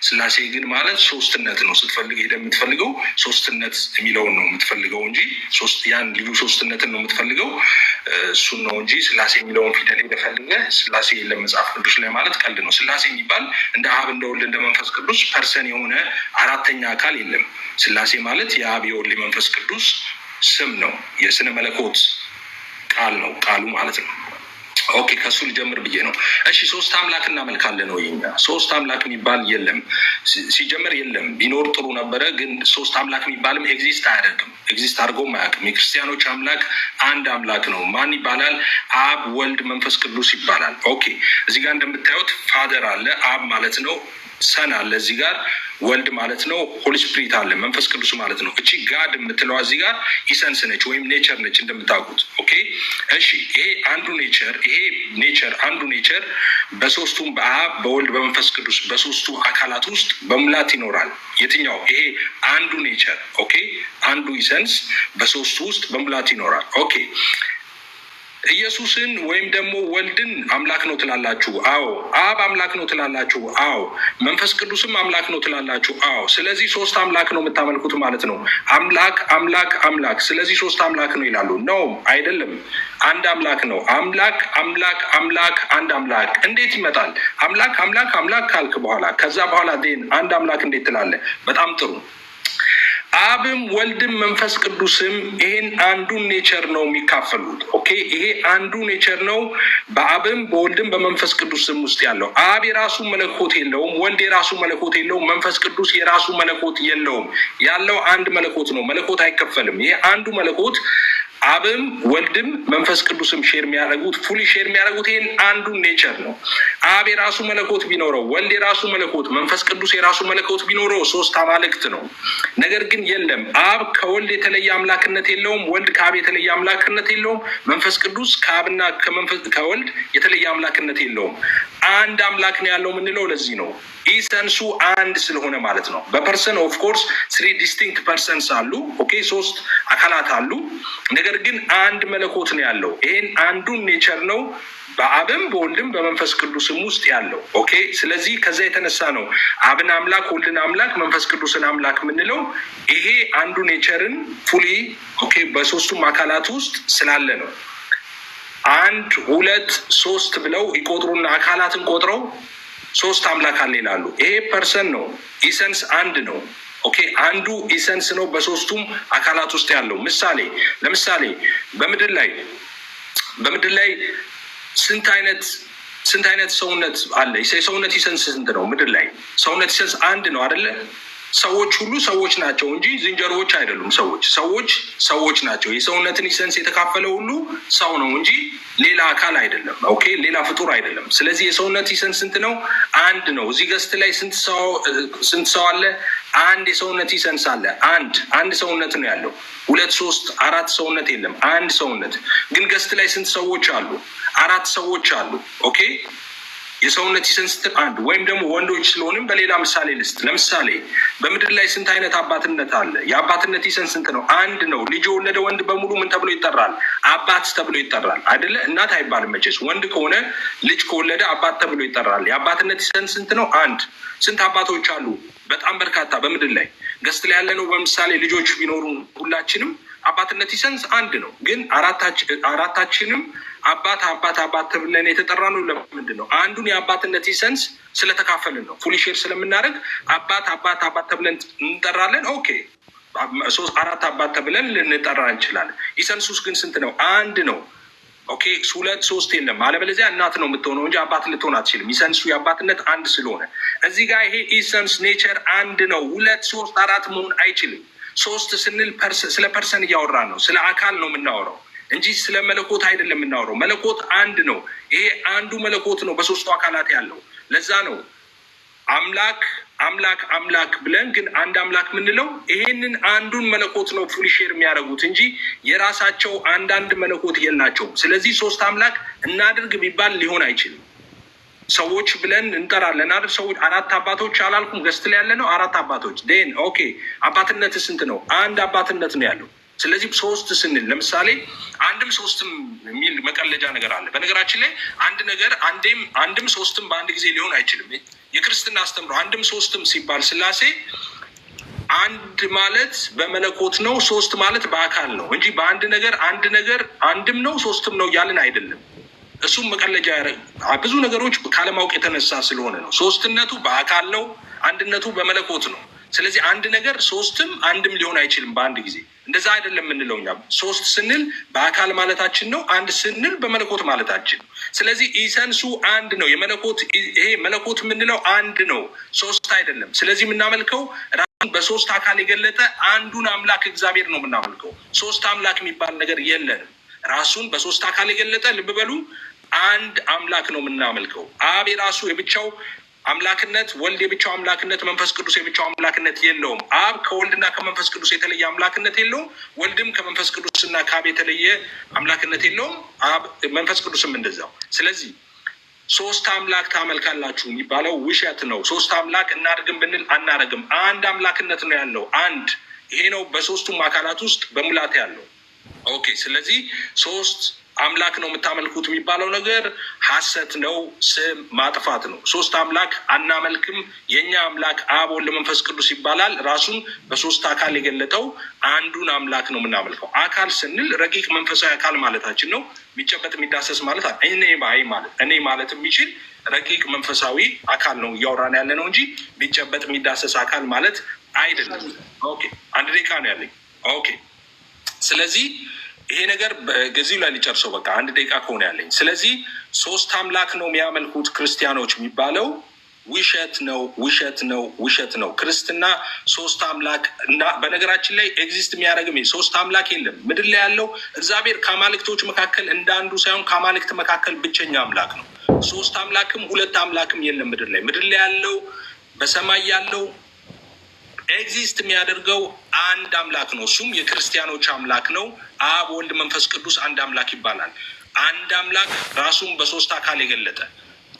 ስላሴ ግን ማለት ሶስትነት ነው። ስትፈልግ ሄደህ የምትፈልገው ሶስትነት የሚለውን ነው የምትፈልገው እንጂ ያን ልዩ ሶስትነትን ነው የምትፈልገው፣ እሱን ነው እንጂ ስላሴ የሚለውን ፊደል ሄደህ ፈልገህ ስላሴ የለም መጽሐፍ ቅዱስ ላይ ማለት ቀልድ ነው። ስላሴ የሚባል እንደ አብ እንደ ወልድ እንደ መንፈስ ቅዱስ ፐርሰን የሆነ አራተኛ አካል የለም። ስላሴ ማለት የአብ የወልድ መንፈስ ቅዱስ ስም ነው፣ የስነ መለኮት ቃል ነው ቃሉ ማለት ነው። ኦኬ ከሱ ልጀምር ብዬ ነው። እሺ ሶስት አምላክ እናመልካለን ነው የኛ። ሶስት አምላክ የሚባል የለም ሲጀመር የለም። ቢኖር ጥሩ ነበረ፣ ግን ሶስት አምላክ የሚባልም ኤግዚስት አያደርግም፣ ኤግዚስት አድርጎም አያውቅም። የክርስቲያኖች አምላክ አንድ አምላክ ነው። ማን ይባላል? አብ ወልድ መንፈስ ቅዱስ ይባላል። ኦኬ እዚህ ጋር እንደምታዩት ፋደር አለ፣ አብ ማለት ነው። ሰን አለ እዚህ ጋር፣ ወልድ ማለት ነው። ሆሊ ስፒሪት አለ መንፈስ ቅዱስ ማለት ነው። እቺ ጋድ የምትለዋ እዚህ ጋር ኢሰንስ ነች ወይም ኔቸር ነች እንደምታውቁት። ኦኬ እሺ ይሄ አንዱ ኔቸር፣ ይሄ ኔቸር አንዱ ኔቸር በሶስቱም በአብ በወልድ በመንፈስ ቅዱስ በሶስቱ አካላት ውስጥ በሙላት ይኖራል። የትኛው? ይሄ አንዱ ኔቸር። ኦኬ አንዱ ኢሰንስ በሶስቱ ውስጥ በሙላት ይኖራል። ኦኬ ኢየሱስን ወይም ደግሞ ወልድን አምላክ ነው ትላላችሁ? አዎ። አብ አምላክ ነው ትላላችሁ? አዎ። መንፈስ ቅዱስም አምላክ ነው ትላላችሁ? አዎ። ስለዚህ ሶስት አምላክ ነው የምታመልኩት ማለት ነው። አምላክ አምላክ አምላክ፣ ስለዚህ ሶስት አምላክ ነው ይላሉ። ነው አይደለም፣ አንድ አምላክ ነው። አምላክ አምላክ አምላክ አንድ አምላክ እንዴት ይመጣል? አምላክ አምላክ አምላክ ካልክ በኋላ ከዛ በኋላ ዴን አንድ አምላክ እንዴት ትላለህ? በጣም ጥሩ። አብም ወልድም መንፈስ ቅዱስም ይሄን አንዱን ኔቸር ነው የሚካፈሉት። ኦኬ ይሄ አንዱ ኔቸር ነው በአብም በወልድም በመንፈስ ቅዱስም ውስጥ ያለው። አብ የራሱ መለኮት የለውም፣ ወልድ የራሱ መለኮት የለውም፣ መንፈስ ቅዱስ የራሱ መለኮት የለውም። ያለው አንድ መለኮት ነው። መለኮት አይከፈልም። ይሄ አንዱ መለኮት አብም ወልድም መንፈስ ቅዱስም ሼር የሚያደርጉት ፉሊ ሼር የሚያደርጉት ይሄን አንዱ ኔቸር ነው። አብ የራሱ መለኮት ቢኖረው፣ ወልድ የራሱ መለኮት፣ መንፈስ ቅዱስ የራሱ መለኮት ቢኖረው ሶስት አማልክት ነው። ነገር ግን የለም፣ አብ ከወልድ የተለየ አምላክነት የለውም፣ ወልድ ከአብ የተለየ አምላክነት የለውም፣ መንፈስ ቅዱስ ከአብና ከወልድ የተለየ አምላክነት የለውም። አንድ አምላክ ነው ያለው የምንለው ለዚህ ነው። ኢሰንሱ አንድ ስለሆነ ማለት ነው። በፐርሰን ኦፍ ኮርስ 3 ዲስቲንክት ፐርሰንስ አሉ። ኦኬ 3 አካላት አሉ። ነገር ግን አንድ መለኮት ነው ያለው። ይሄን አንዱን ኔቸር ነው በአብም በወልድም በመንፈስ ቅዱስም ውስጥ ያለው። ኦኬ ስለዚህ ከዛ የተነሳ ነው አብን አምላክ ወልድን አምላክ መንፈስ ቅዱስን አምላክ የምንለው። ይሄ አንዱ ኔቸርን ፉሊ ኦኬ በሶስቱም አካላት ውስጥ ስላለ ነው። 1 2 3 ብለው ይቆጥሩና አካላትን ቆጥረው ሶስት አምላክ አለ ይላሉ። ይሄ ፐርሰን ነው፣ ኢሰንስ አንድ ነው። ኦኬ አንዱ ኢሰንስ ነው በሶስቱም አካላት ውስጥ ያለው። ለምሳሌ በምድር ላይ ስንት አይነት ሰውነት አለ? የሰውነት ኢሰንስ ስንት ነው? ምድር ላይ ሰውነት ኢሰንስ አንድ ነው አይደለ? ሰዎች ሁሉ ሰዎች ናቸው እንጂ ዝንጀሮዎች አይደሉም። ሰዎች ናቸው። የሰውነትን ኢሰንስ የተካፈለ ሁሉ ሰው ነው እንጂ ሌላ አካል አይደለም። ኦኬ ሌላ ፍጡር አይደለም። ስለዚህ የሰውነት ኢሰንስ ስንት ነው? አንድ ነው። እዚህ ገስት ላይ ስንት ሰው አለ? አንድ የሰውነት ኢሰንስ አለ። አንድ ሰውነት ነው ያለው። 2 3 4 ሰውነት የለም። አንድ ሰውነት ግን ገስት ላይ ስንት ሰዎች አሉ? 4 ሰዎች አሉ። ኦኬ የሰውነት ኢሰንስ አንድ ወይም ደግሞ ወንዶች ስለሆንም በሌላ ምሳሌ ልስጥ። ለምሳሌ በምድር ላይ ስንት አይነት አባትነት አለ? የአባትነት ኢሰንስ ስንት ነው? አንድ ነው። ልጅ የወለደ ወንድ በሙሉ ምን ተብሎ ይጠራል? አባት ተብሎ ይጠራል አይደለ? እናት አይባልም መቼስ። ወንድ ከሆነ ልጅ ከወለደ አባት ተብሎ ይጠራል። የአባትነት ኢሰንስ ስንት ነው? አንድ። ስንት አባቶች አሉ? በጣም በርካታ። በምድር ላይ ገስት ላይ ያለ ነው። በምሳሌ ልጆች ቢኖሩ ሁላችንም አባትነት ኢሰንስ አንድ ነው። ግን አራታችንም አባት ተብለን የተጠራ ነው። ለምንድን ነው? አንዱን የአባትነት ኢሰንስ ስለተካፈልን ነው። ፉሊ ሼር ስለምናደርግ አባት ተብለን እንጠራለን። ኦኬ 4 አባት ተብለን ልንጠራ እንችላለን። ኢሰንሱስ ግን ስንት ነው? አንድ ነው። ኦኬ 2 3 የለም። አለበለዚያ እናት ነው የምትሆነው እንጂ አባት ልትሆን አትችልም። ኢሰንሱ የአባትነት አንድ ስለሆነ እዚህ ጋር ይሄ ኢሰንስ ኔቸር አንድ ነው። 2 3 4 መሆን አይችልም። 3 ስንል ስለ ፐርሰን እያወራን ነው። ስለ አካል ነው የምናወራው እንጂ ስለ መለኮት አይደለም የምናወራው። መለኮት አንድ ነው። ይሄ አንዱ መለኮት ነው በሶስቱ አካላት ያለው። ለዛ ነው አምላክ አምላክ አምላክ ብለን ግን አንድ አምላክ የምንለው ይሄንን አንዱን መለኮት ነው ፉሊ ሼር የሚያደርጉት እንጂ የራሳቸው አንዳንድ መለኮት የላቸውም። ስለዚህ ሶስት አምላክ እናድርግ ቢባል ሊሆን አይችልም። ሰዎች ብለን እንጠራለን አይደል? ሰዎች አራት አባቶች አላልኩም? ገስት ላይ ያለ ነው አራት አባቶች ዴን ኦኬ። አባትነት ስንት ነው? አንድ አባትነት ነው ያለው። ስለዚህ ሶስት ስንል ለምሳሌ አንድም ሶስትም የሚል መቀለጃ ነገር አለ። በነገራችን ላይ አንድ ነገር አንድም ሶስትም በአንድ ጊዜ ሊሆን አይችልም። የክርስትና አስተምሮ አንድም ሶስትም ሲባል ስላሴ አንድ ማለት በመለኮት ነው፣ ሶስት ማለት በአካል ነው እንጂ በአንድ ነገር አንድ ነገር አንድም ነው ሶስትም ነው እያልን አይደለም። እሱም መቀለጃ ብዙ ነገሮች ካለማወቅ የተነሳ ስለሆነ ነው። ሶስትነቱ በአካል ነው፣ አንድነቱ በመለኮት ነው። ስለዚህ አንድ ነገር ሶስትም አንድም ሊሆን አይችልም በአንድ ጊዜ። እንደዛ አይደለም የምንለው እኛ። ሶስት ስንል በአካል ማለታችን ነው፣ አንድ ስንል በመለኮት ማለታችን ነው። ስለዚህ ኢሰንሱ አንድ ነው። የመለኮት ይሄ መለኮት የምንለው አንድ ነው፣ ሶስት አይደለም። ስለዚህ የምናመልከው ራሱን በሶስት አካል የገለጠ አንዱን አምላክ እግዚአብሔር ነው የምናመልከው። ሶስት አምላክ የሚባል ነገር የለንም። ራሱን በሶስት አካል የገለጠ ልብ በሉ አንድ አምላክ ነው የምናመልከው። አብ የራሱ የብቻው አምላክነት፣ ወልድ የብቻው አምላክነት፣ መንፈስ ቅዱስ የብቻው አምላክነት የለውም። አብ ከወልድና ከመንፈስ ቅዱስ የተለየ አምላክነት የለውም። ወልድም ከመንፈስ ቅዱስና ከአብ የተለየ አምላክነት የለውም። አብ መንፈስ ቅዱስም እንደዛው። ስለዚህ ሶስት አምላክ ታመልካላችሁ የሚባለው ውሸት ነው። ሶስት አምላክ እናድርግም ብንል አናደርግም። አንድ አምላክነት ነው ያለው። አንድ ይሄ ነው በሶስቱም አካላት ውስጥ በሙላት ያለው። ኦኬ። ስለዚህ ሶስት አምላክ ነው የምታመልኩት የሚባለው ነገር ሐሰት ነው፣ ስም ማጥፋት ነው። ሶስት አምላክ አናመልክም። የኛ አምላክ አብ ወልድ መንፈስ ቅዱስ ይባላል። ራሱን በሶስት አካል የገለጠው አንዱን አምላክ ነው የምናመልከው። አካል ስንል ረቂቅ መንፈሳዊ አካል ማለታችን ነው። የሚጨበጥ የሚዳሰስ ማለት እኔ ማለት የሚችል ረቂቅ መንፈሳዊ አካል ነው እያወራን ያለ ነው እንጂ የሚጨበጥ የሚዳሰስ አካል ማለት አይደለም። ኦኬ፣ አንድ ደቂቃ ነው ያለኝ። ኦኬ። ስለዚህ ይሄ ነገር በገዚሁ ላይ ሊጨርሰው በቃ አንድ ደቂቃ ከሆነ ያለኝ። ስለዚህ ሶስት አምላክ ነው የሚያመልኩት ክርስቲያኖች የሚባለው ውሸት ነው፣ ውሸት ነው፣ ውሸት ነው። ክርስትና ሶስት አምላክ እና በነገራችን ላይ ኤግዚስት የሚያደርግም ሶስት አምላክ የለም። ምድር ላይ ያለው እግዚአብሔር ከአማልክቶች መካከል እንደ አንዱ ሳይሆን ከአማልክት መካከል ብቸኛ አምላክ ነው። ሶስት አምላክም ሁለት አምላክም የለም ምድር ላይ። ምድር ላይ ያለው በሰማይ ያለው ኤግዚስት የሚያደርገው አንድ አምላክ ነው። እሱም የክርስቲያኖች አምላክ ነው። አብ ወልድ መንፈስ ቅዱስ አንድ አምላክ ይባላል። አንድ አምላክ ራሱን በሶስት አካል የገለጠ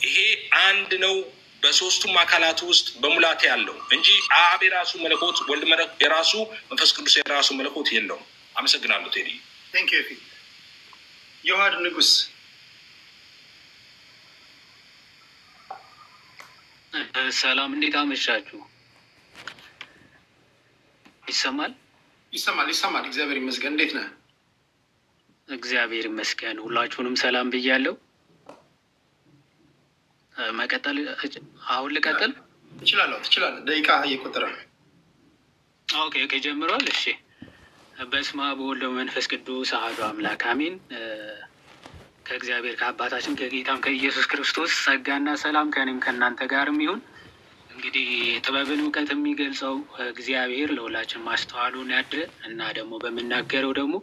ይሄ አንድ ነው። በሶስቱም አካላት ውስጥ በሙላት ያለው እንጂ አብ የራሱ መለኮት፣ ወልድ የራሱ፣ መንፈስ ቅዱስ የራሱ መለኮት የለውም። አመሰግናለሁ ቴዲ። ቴንክ ዩ ዮሐድ ንጉስ። ሰላም፣ እንዴት አመሻችሁ? ይሰማል? ይሰማል። እግዚአብሔር ይመስገን። እንዴት ነህ? እግዚአብሔር ይመስገን። ሁላችሁንም ሰላም ብያለሁ። መቀጠል አሁን ልቀጥል? ትችላለህ። ደቂቃ እየቆጠረ ነው። ኦኬ፣ ጀምሯል። እሺ። በስመ አብ ወወልድ ወመንፈስ ቅዱስ አሐዱ አምላክ አሜን። ከእግዚአብሔር ከአባታችን ከጌታም ከኢየሱስ ክርስቶስ ጸጋና ሰላም ከእኔም ከእናንተ ጋርም ይሁን። እንግዲህ ጥበብን እውቀት የሚገልጸው እግዚአብሔር ለሁላችን ማስተዋሉን ያድር እና ደግሞ በምናገረው ደግሞ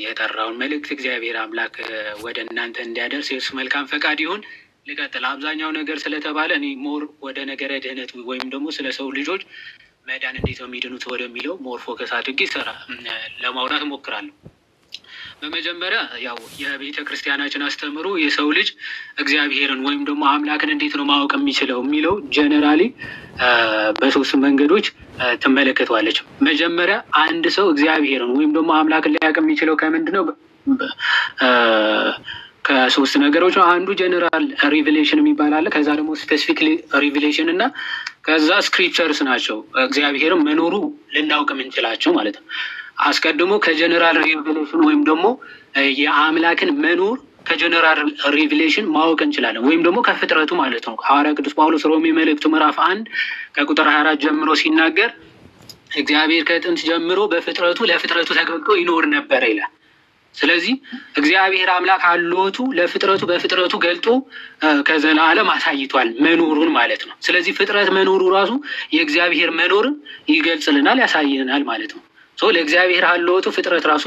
የጠራውን መልእክት እግዚአብሔር አምላክ ወደ እናንተ እንዲያደርስ የእሱ መልካም ፈቃድ ይሁን። ልቀጥል። አብዛኛው ነገር ስለተባለ እኔ ሞር ወደ ነገረ ድህነት ወይም ደግሞ ስለ ሰው ልጆች መዳን እንዴት ነው የሚድኑት ወደሚለው ሞር ፎከስ አድርጌ ለማውራት እሞክራለሁ። በመጀመሪያ ያው የቤተ ክርስቲያናችን አስተምሮ የሰው ልጅ እግዚአብሔርን ወይም ደግሞ አምላክን እንዴት ነው ማወቅ የሚችለው የሚለው ጀነራሊ በሶስት መንገዶች ትመለከተዋለች። መጀመሪያ አንድ ሰው እግዚአብሔርን ወይም ደግሞ አምላክን ሊያውቅ የሚችለው ከምንድን ነው? ከሶስት ነገሮች ነው። አንዱ ጀነራል ሪቪሌሽን የሚባል አለ። ከዛ ደግሞ ስፔሲፊክ ሪቪሌሽን እና ከዛ ስክሪፕቸርስ ናቸው። እግዚአብሔርን መኖሩ ልናውቅ የምንችላቸው ማለት ነው። አስቀድሞ ከጀነራል ሪቪሌሽን ወይም ደግሞ የአምላክን መኖር ከጀነራል ሪቪሌሽን ማወቅ እንችላለን፣ ወይም ደግሞ ከፍጥረቱ ማለት ነው። ሐዋርያ ቅዱስ ጳውሎስ ሮሜ መልእክቱ ምዕራፍ 1 ከቁጥር 24 ጀምሮ ሲናገር እግዚአብሔር ከጥንት ጀምሮ በፍጥረቱ ለፍጥረቱ ተገልጦ ይኖር ነበረ ይላል። ስለዚህ እግዚአብሔር አምላክ አለቱ ለፍጥረቱ በፍጥረቱ ገልጦ ከዘላለም አሳይቷል መኖሩን ማለት ነው። ስለዚህ ፍጥረት መኖሩ ራሱ የእግዚአብሔር መኖርን ይገልጽልናል፣ ያሳይናል ማለት ነው። ለእግዚአብሔር አለቱ ፍጥረት ራሱ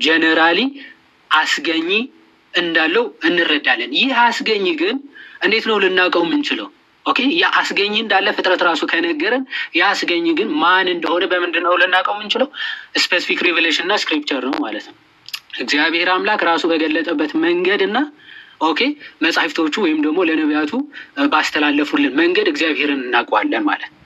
ጀነራሊ አስገኝ እንዳለው እንረዳለን። ይህ አስገኝ ግን እንዴት ነው ልናውቀው የምንችለው? ኦኬ ያ አስገኝ እንዳለ ፍጥረት ራሱ ከነገረን ያ አስገኝ ግን ማን እንደሆነ በምንድን ነው ልናውቀው የምንችለው? ስፔሲፊክ ሪቨሌሽን እና ስክሪፕቸር ነው ማለት ነው። እግዚአብሔር አምላክ ራሱ በገለጠበት መንገድ እና ኦኬ መጽሐፍቶቹ ወይም ደግሞ ለነቢያቱ ባስተላለፉልን መንገድ እግዚአብሔርን እናውቀዋለን ማለት ነው።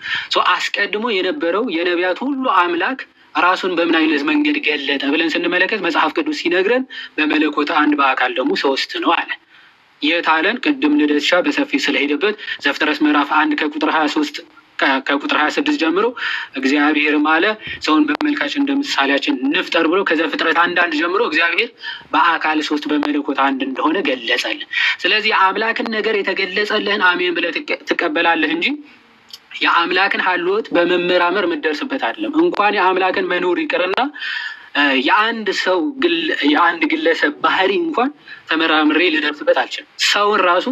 አስቀድሞ የነበረው የነቢያት ሁሉ አምላክ ራሱን በምን አይነት መንገድ ገለጠ ብለን ስንመለከት መጽሐፍ ቅዱስ ሲነግረን በመለኮት አንድ በአካል ደግሞ ሶስት ነው አለ። የት አለን? ቅድም ልደትሻ በሰፊው ስለሄደበት ዘፍጥረት ምዕራፍ 1 ከቁጥር 23 ከቁጥር 26 ጀምሮ እግዚአብሔርም አለ ሰውን በመልካችን እንደ ምሳሌያችን እንፍጠር ብሎ ከዘፍጥረት 1 ጀምሮ እግዚአብሔር በአካል ሶስት በመለኮት አንድ እንደሆነ ገለጸልን። ስለዚህ የአምላክን ነገር የተገለጸልህን አሜን ብለህ ትቀበላለህ እንጂ የአምላክን ሀልወት በመመራመር የምትደርስበት አይደለም። እንኳን የአምላክን መኖር ይቅርና የአንድ ግለሰብ ባህሪ እንኳን ተመራምሬ ልደርስበት አልችልም። ሰውን ራሱ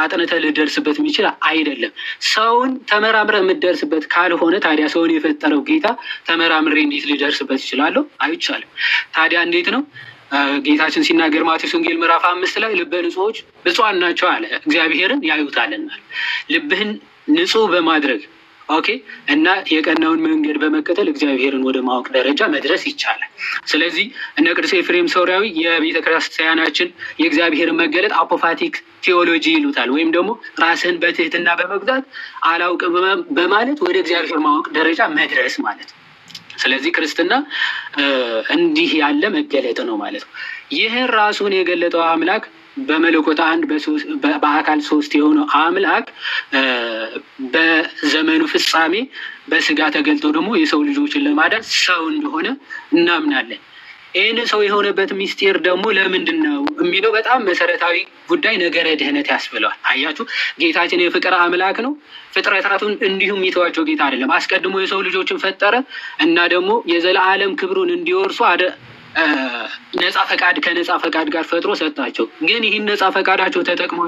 አጥንተ ልደርስበት የሚችል አይደለም። ሰውን ተመራምረ የምትደርስበት ካልሆነ ታዲያ ሰውን የፈጠረው ጌታ ተመራምሬ እንዴት ልደርስበት ይችላለሁ? አይቻልም። ታዲያ እንዴት ነው ጌታችን ሲናገር ማቴዎስ ወንጌል ምዕራፍ 5 ላይ ልበ ንጹሖች ብፁዓን ናቸው አለ፣ እግዚአብሔርን ያዩታልና። ልብህን ንጹህ በማድረግ ኦኬ እና የቀናውን መንገድ በመከተል እግዚአብሔርን ወደ ማወቅ ደረጃ መድረስ ይቻላል። ስለዚህ እነ ቅዱስ ኤፍሬም ሶርያዊ የቤተ ክርስቲያናችን የእግዚአብሔርን መገለጥ አፖፋቲክ ቴዎሎጂ ይሉታል፣ ወይም ደግሞ ራስህን በትህትና በመግዛት አላውቅም በማለት ወደ እግዚአብሔር ማወቅ ደረጃ መድረስ ማለት ነው። ስለዚህ ክርስትና እንዲህ ያለ መገለጥ ነው ማለት ነው። ይህን ራሱን የገለጠው አምላክ በመለኮት አንድ በአካል ሶስት የሆነው አምላክ በዘመኑ ፍጻሜ በስጋ ተገልጦ ደግሞ የሰው ልጆችን ለማዳን ሰው እንደሆነ እናምናለን። ይህን ሰው የሆነበት ሚስጢር ደግሞ ለምንድን ነው የሚለው በጣም መሰረታዊ ጉዳይ ነገረ ድህነት ያስብለዋል። አያችሁ፣ ጌታችን የፍቅር አምላክ ነው። ፍጥረታቱን እንዲሁም የተዋቸው ጌታ አይደለም። አስቀድሞ የሰው ልጆችን ፈጠረ እና ደግሞ የዘላለም ክብሩን እንዲወርሱ ነፃ ፈቃድ ከነፃ ፈቃድ ጋር ፈጥሮ ሰጣቸው። ግን ይህን ነፃ ፈቃዳቸው ተጠቅመው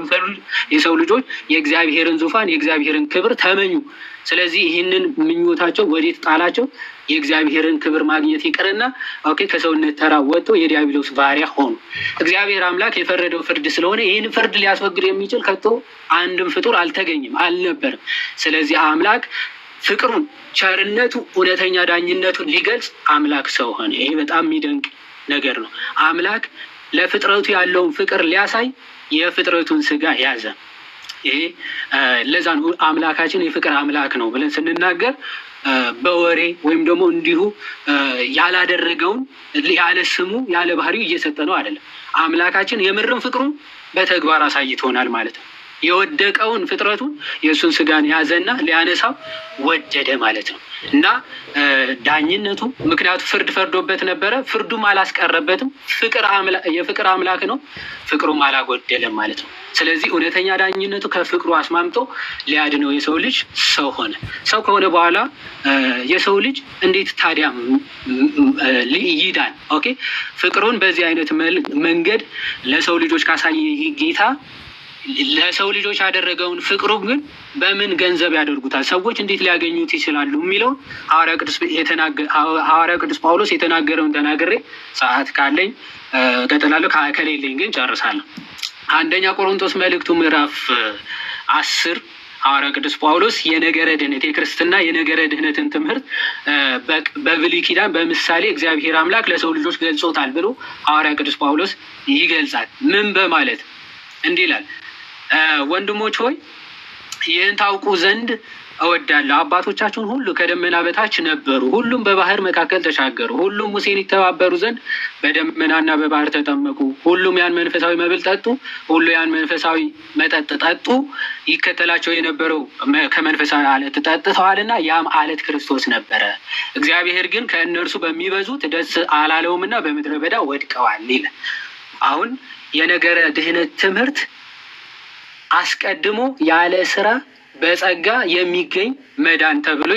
የሰው ልጆች የእግዚአብሔርን ዙፋን የእግዚአብሔርን ክብር ተመኙ። ስለዚህ ይህንን ምኞታቸው ወዴት ጣላቸው? የእግዚአብሔርን ክብር ማግኘት ይቅርና ኦኬ ከሰውነት ተራ ወጥተው የዲያብሎስ ባሪያ ሆኑ። እግዚአብሔር አምላክ የፈረደው ፍርድ ስለሆነ ይህን ፍርድ ሊያስወግድ የሚችል ከቶ አንድም ፍጡር አልተገኘም፣ አልነበርም። ስለዚህ አምላክ ፍቅሩን፣ ቸርነቱ፣ እውነተኛ ዳኝነቱን ሊገልጽ አምላክ ሰው ሆነ። ይሄ በጣም የሚደንቅ ነገር ነው። አምላክ ለፍጥረቱ ያለውን ፍቅር ሊያሳይ የፍጥረቱን ስጋ ያዘ። ይሄ ለዛ ነው አምላካችን የፍቅር አምላክ ነው ብለን ስንናገር በወሬ ወይም ደግሞ እንዲሁ ያላደረገውን ያለ ስሙ ያለ ባህሪው እየሰጠ ነው አይደለም። አምላካችን የምርም ፍቅሩን በተግባር አሳይቶናል ማለት ነው። የወደቀውን ፍጥረቱን የእሱን ስጋን ያዘና ሊያነሳው ወደደ ማለት ነው። እና ዳኝነቱ ምክንያቱ ፍርድ ፈርዶበት ነበረ፣ ፍርዱም አላስቀረበትም። የፍቅር አምላክ ነው፣ ፍቅሩም አላጎደለም ማለት ነው። ስለዚህ እውነተኛ ዳኝነቱ ከፍቅሩ አስማምቶ ሊያድነው የሰው ልጅ ሰው ሆነ። ሰው ከሆነ በኋላ የሰው ልጅ እንዴት ታዲያ ይዳን? ኦኬ ፍቅሩን በዚህ አይነት መንገድ ለሰው ልጆች ካሳየ ጌታ ለሰው ልጆች ያደረገውን ፍቅሩ ግን በምን ገንዘብ ያደርጉታል? ሰዎች እንዴት ሊያገኙት ይችላሉ? የሚለውን ሐዋርያ ቅዱስ ጳውሎስ የተናገረውን ተናግሬ ሰዓት ካለኝ እቀጥላለሁ፣ ከሌለኝ ግን ጨርሳለሁ። አንደኛ ቆሮንቶስ መልእክቱ ምዕራፍ 10 ሐዋርያ ቅዱስ ጳውሎስ የነገረ ድህነት የክርስትና የነገረ ድህነትን ትምህርት በብሉይ ኪዳን በምሳሌ እግዚአብሔር አምላክ ለሰው ልጆች ገልጾታል ብሎ ሐዋርያ ቅዱስ ጳውሎስ ይገልጻል። ምን በማለት እንዲህ ይላል? ወንድሞች ሆይ ይህን ታውቁ ዘንድ እወዳለሁ። አባቶቻችሁን ሁሉ ከደመና በታች ነበሩ፣ ሁሉም በባህር መካከል ተሻገሩ፣ ሁሉም ሙሴን ይተባበሩ ዘንድ በደመናና በባህር ተጠመቁ፣ ሁሉም ያን መንፈሳዊ መብል ጠጡ፣ ሁሉ ያን መንፈሳዊ መጠጥ ጠጡ። ይከተላቸው የነበረው ከመንፈሳዊ አለት ጠጥተዋልና ያም አለት ክርስቶስ ነበረ። እግዚአብሔር ግን ከእነርሱ በሚበዙት ደስ አላለውምና በምድረ በዳ ወድቀዋል ይላል። አሁን የነገረ ድህነት ትምህርት አስቀድሞ ያለ ስራ በጸጋ የሚገኝ መዳን ተብሎ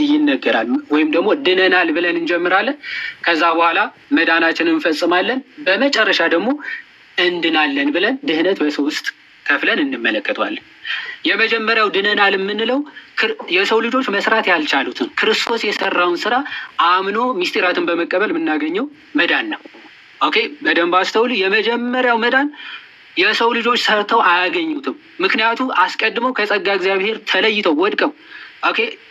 ይነገራል። ወይም ደግሞ ድነናል ብለን እንጀምራለን። ከዛ በኋላ መዳናችንን እንፈጽማለን። በመጨረሻ ደግሞ እንድናለን ብለን ድህነት በሶስት ከፍለን እንመለከተዋለን። የመጀመሪያው ድነናል የምንለው የሰው ልጆች መስራት ያልቻሉትን ክርስቶስ የሰራውን ስራ አምኖ ምስጢራትን በመቀበል የምናገኘው መዳን ነው። ኦኬ በደንብ አስተውሉ። የመጀመሪያው መዳን የሰው ልጆች ሰርተው አያገኙትም። ምክንያቱ አስቀድመው ከጸጋ እግዚአብሔር ተለይተው ወድቀው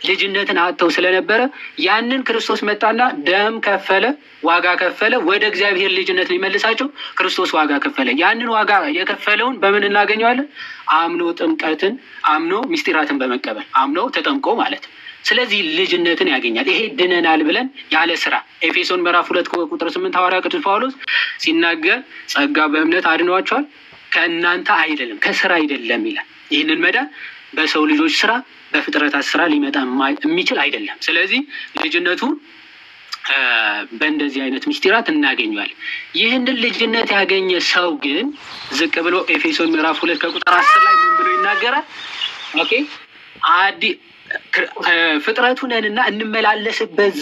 ልጅነትን አጥተው ስለነበረ ያንን ክርስቶስ መጣና ደም ከፈለ፣ ዋጋ ከፈለ፣ ወደ እግዚአብሔር ልጅነት ሊመልሳቸው ክርስቶስ ዋጋ ከፈለ። ያንን ዋጋ የከፈለውን በምን እናገኘዋለን? አምኖ ጥምቀትን፣ አምኖ ምስጢራትን በመቀበል አምኖ ተጠምቆ ማለት ነው። ስለዚህ ልጅነትን ያገኛል። ይሄ ድነናል ብለን ያለ ስራ ኤፌሶን ምዕራፍ 2 ቁጥር 8 ሐዋርያ ቅዱስ ጳውሎስ ሲናገር ጸጋ በእምነት አድኗቸዋል ከእናንተ አይደለም ከስራ አይደለም ይላል። ይህንን መዳን በሰው ልጆች ስራ በፍጥረታት ስራ ሊመጣ የሚችል አይደለም። ስለዚህ ልጅነቱ በእንደዚህ አይነት ምስጢራት እናገኘዋለን። ይህንን ልጅነት ያገኘ ሰው ግን ዝቅ ብሎ ኤፌሶን ምዕራፍ 2 ከቁጥር 10 ላይ ምን ብሎ ይናገራል? ፍጥረቱ ነንና እንመላለስበት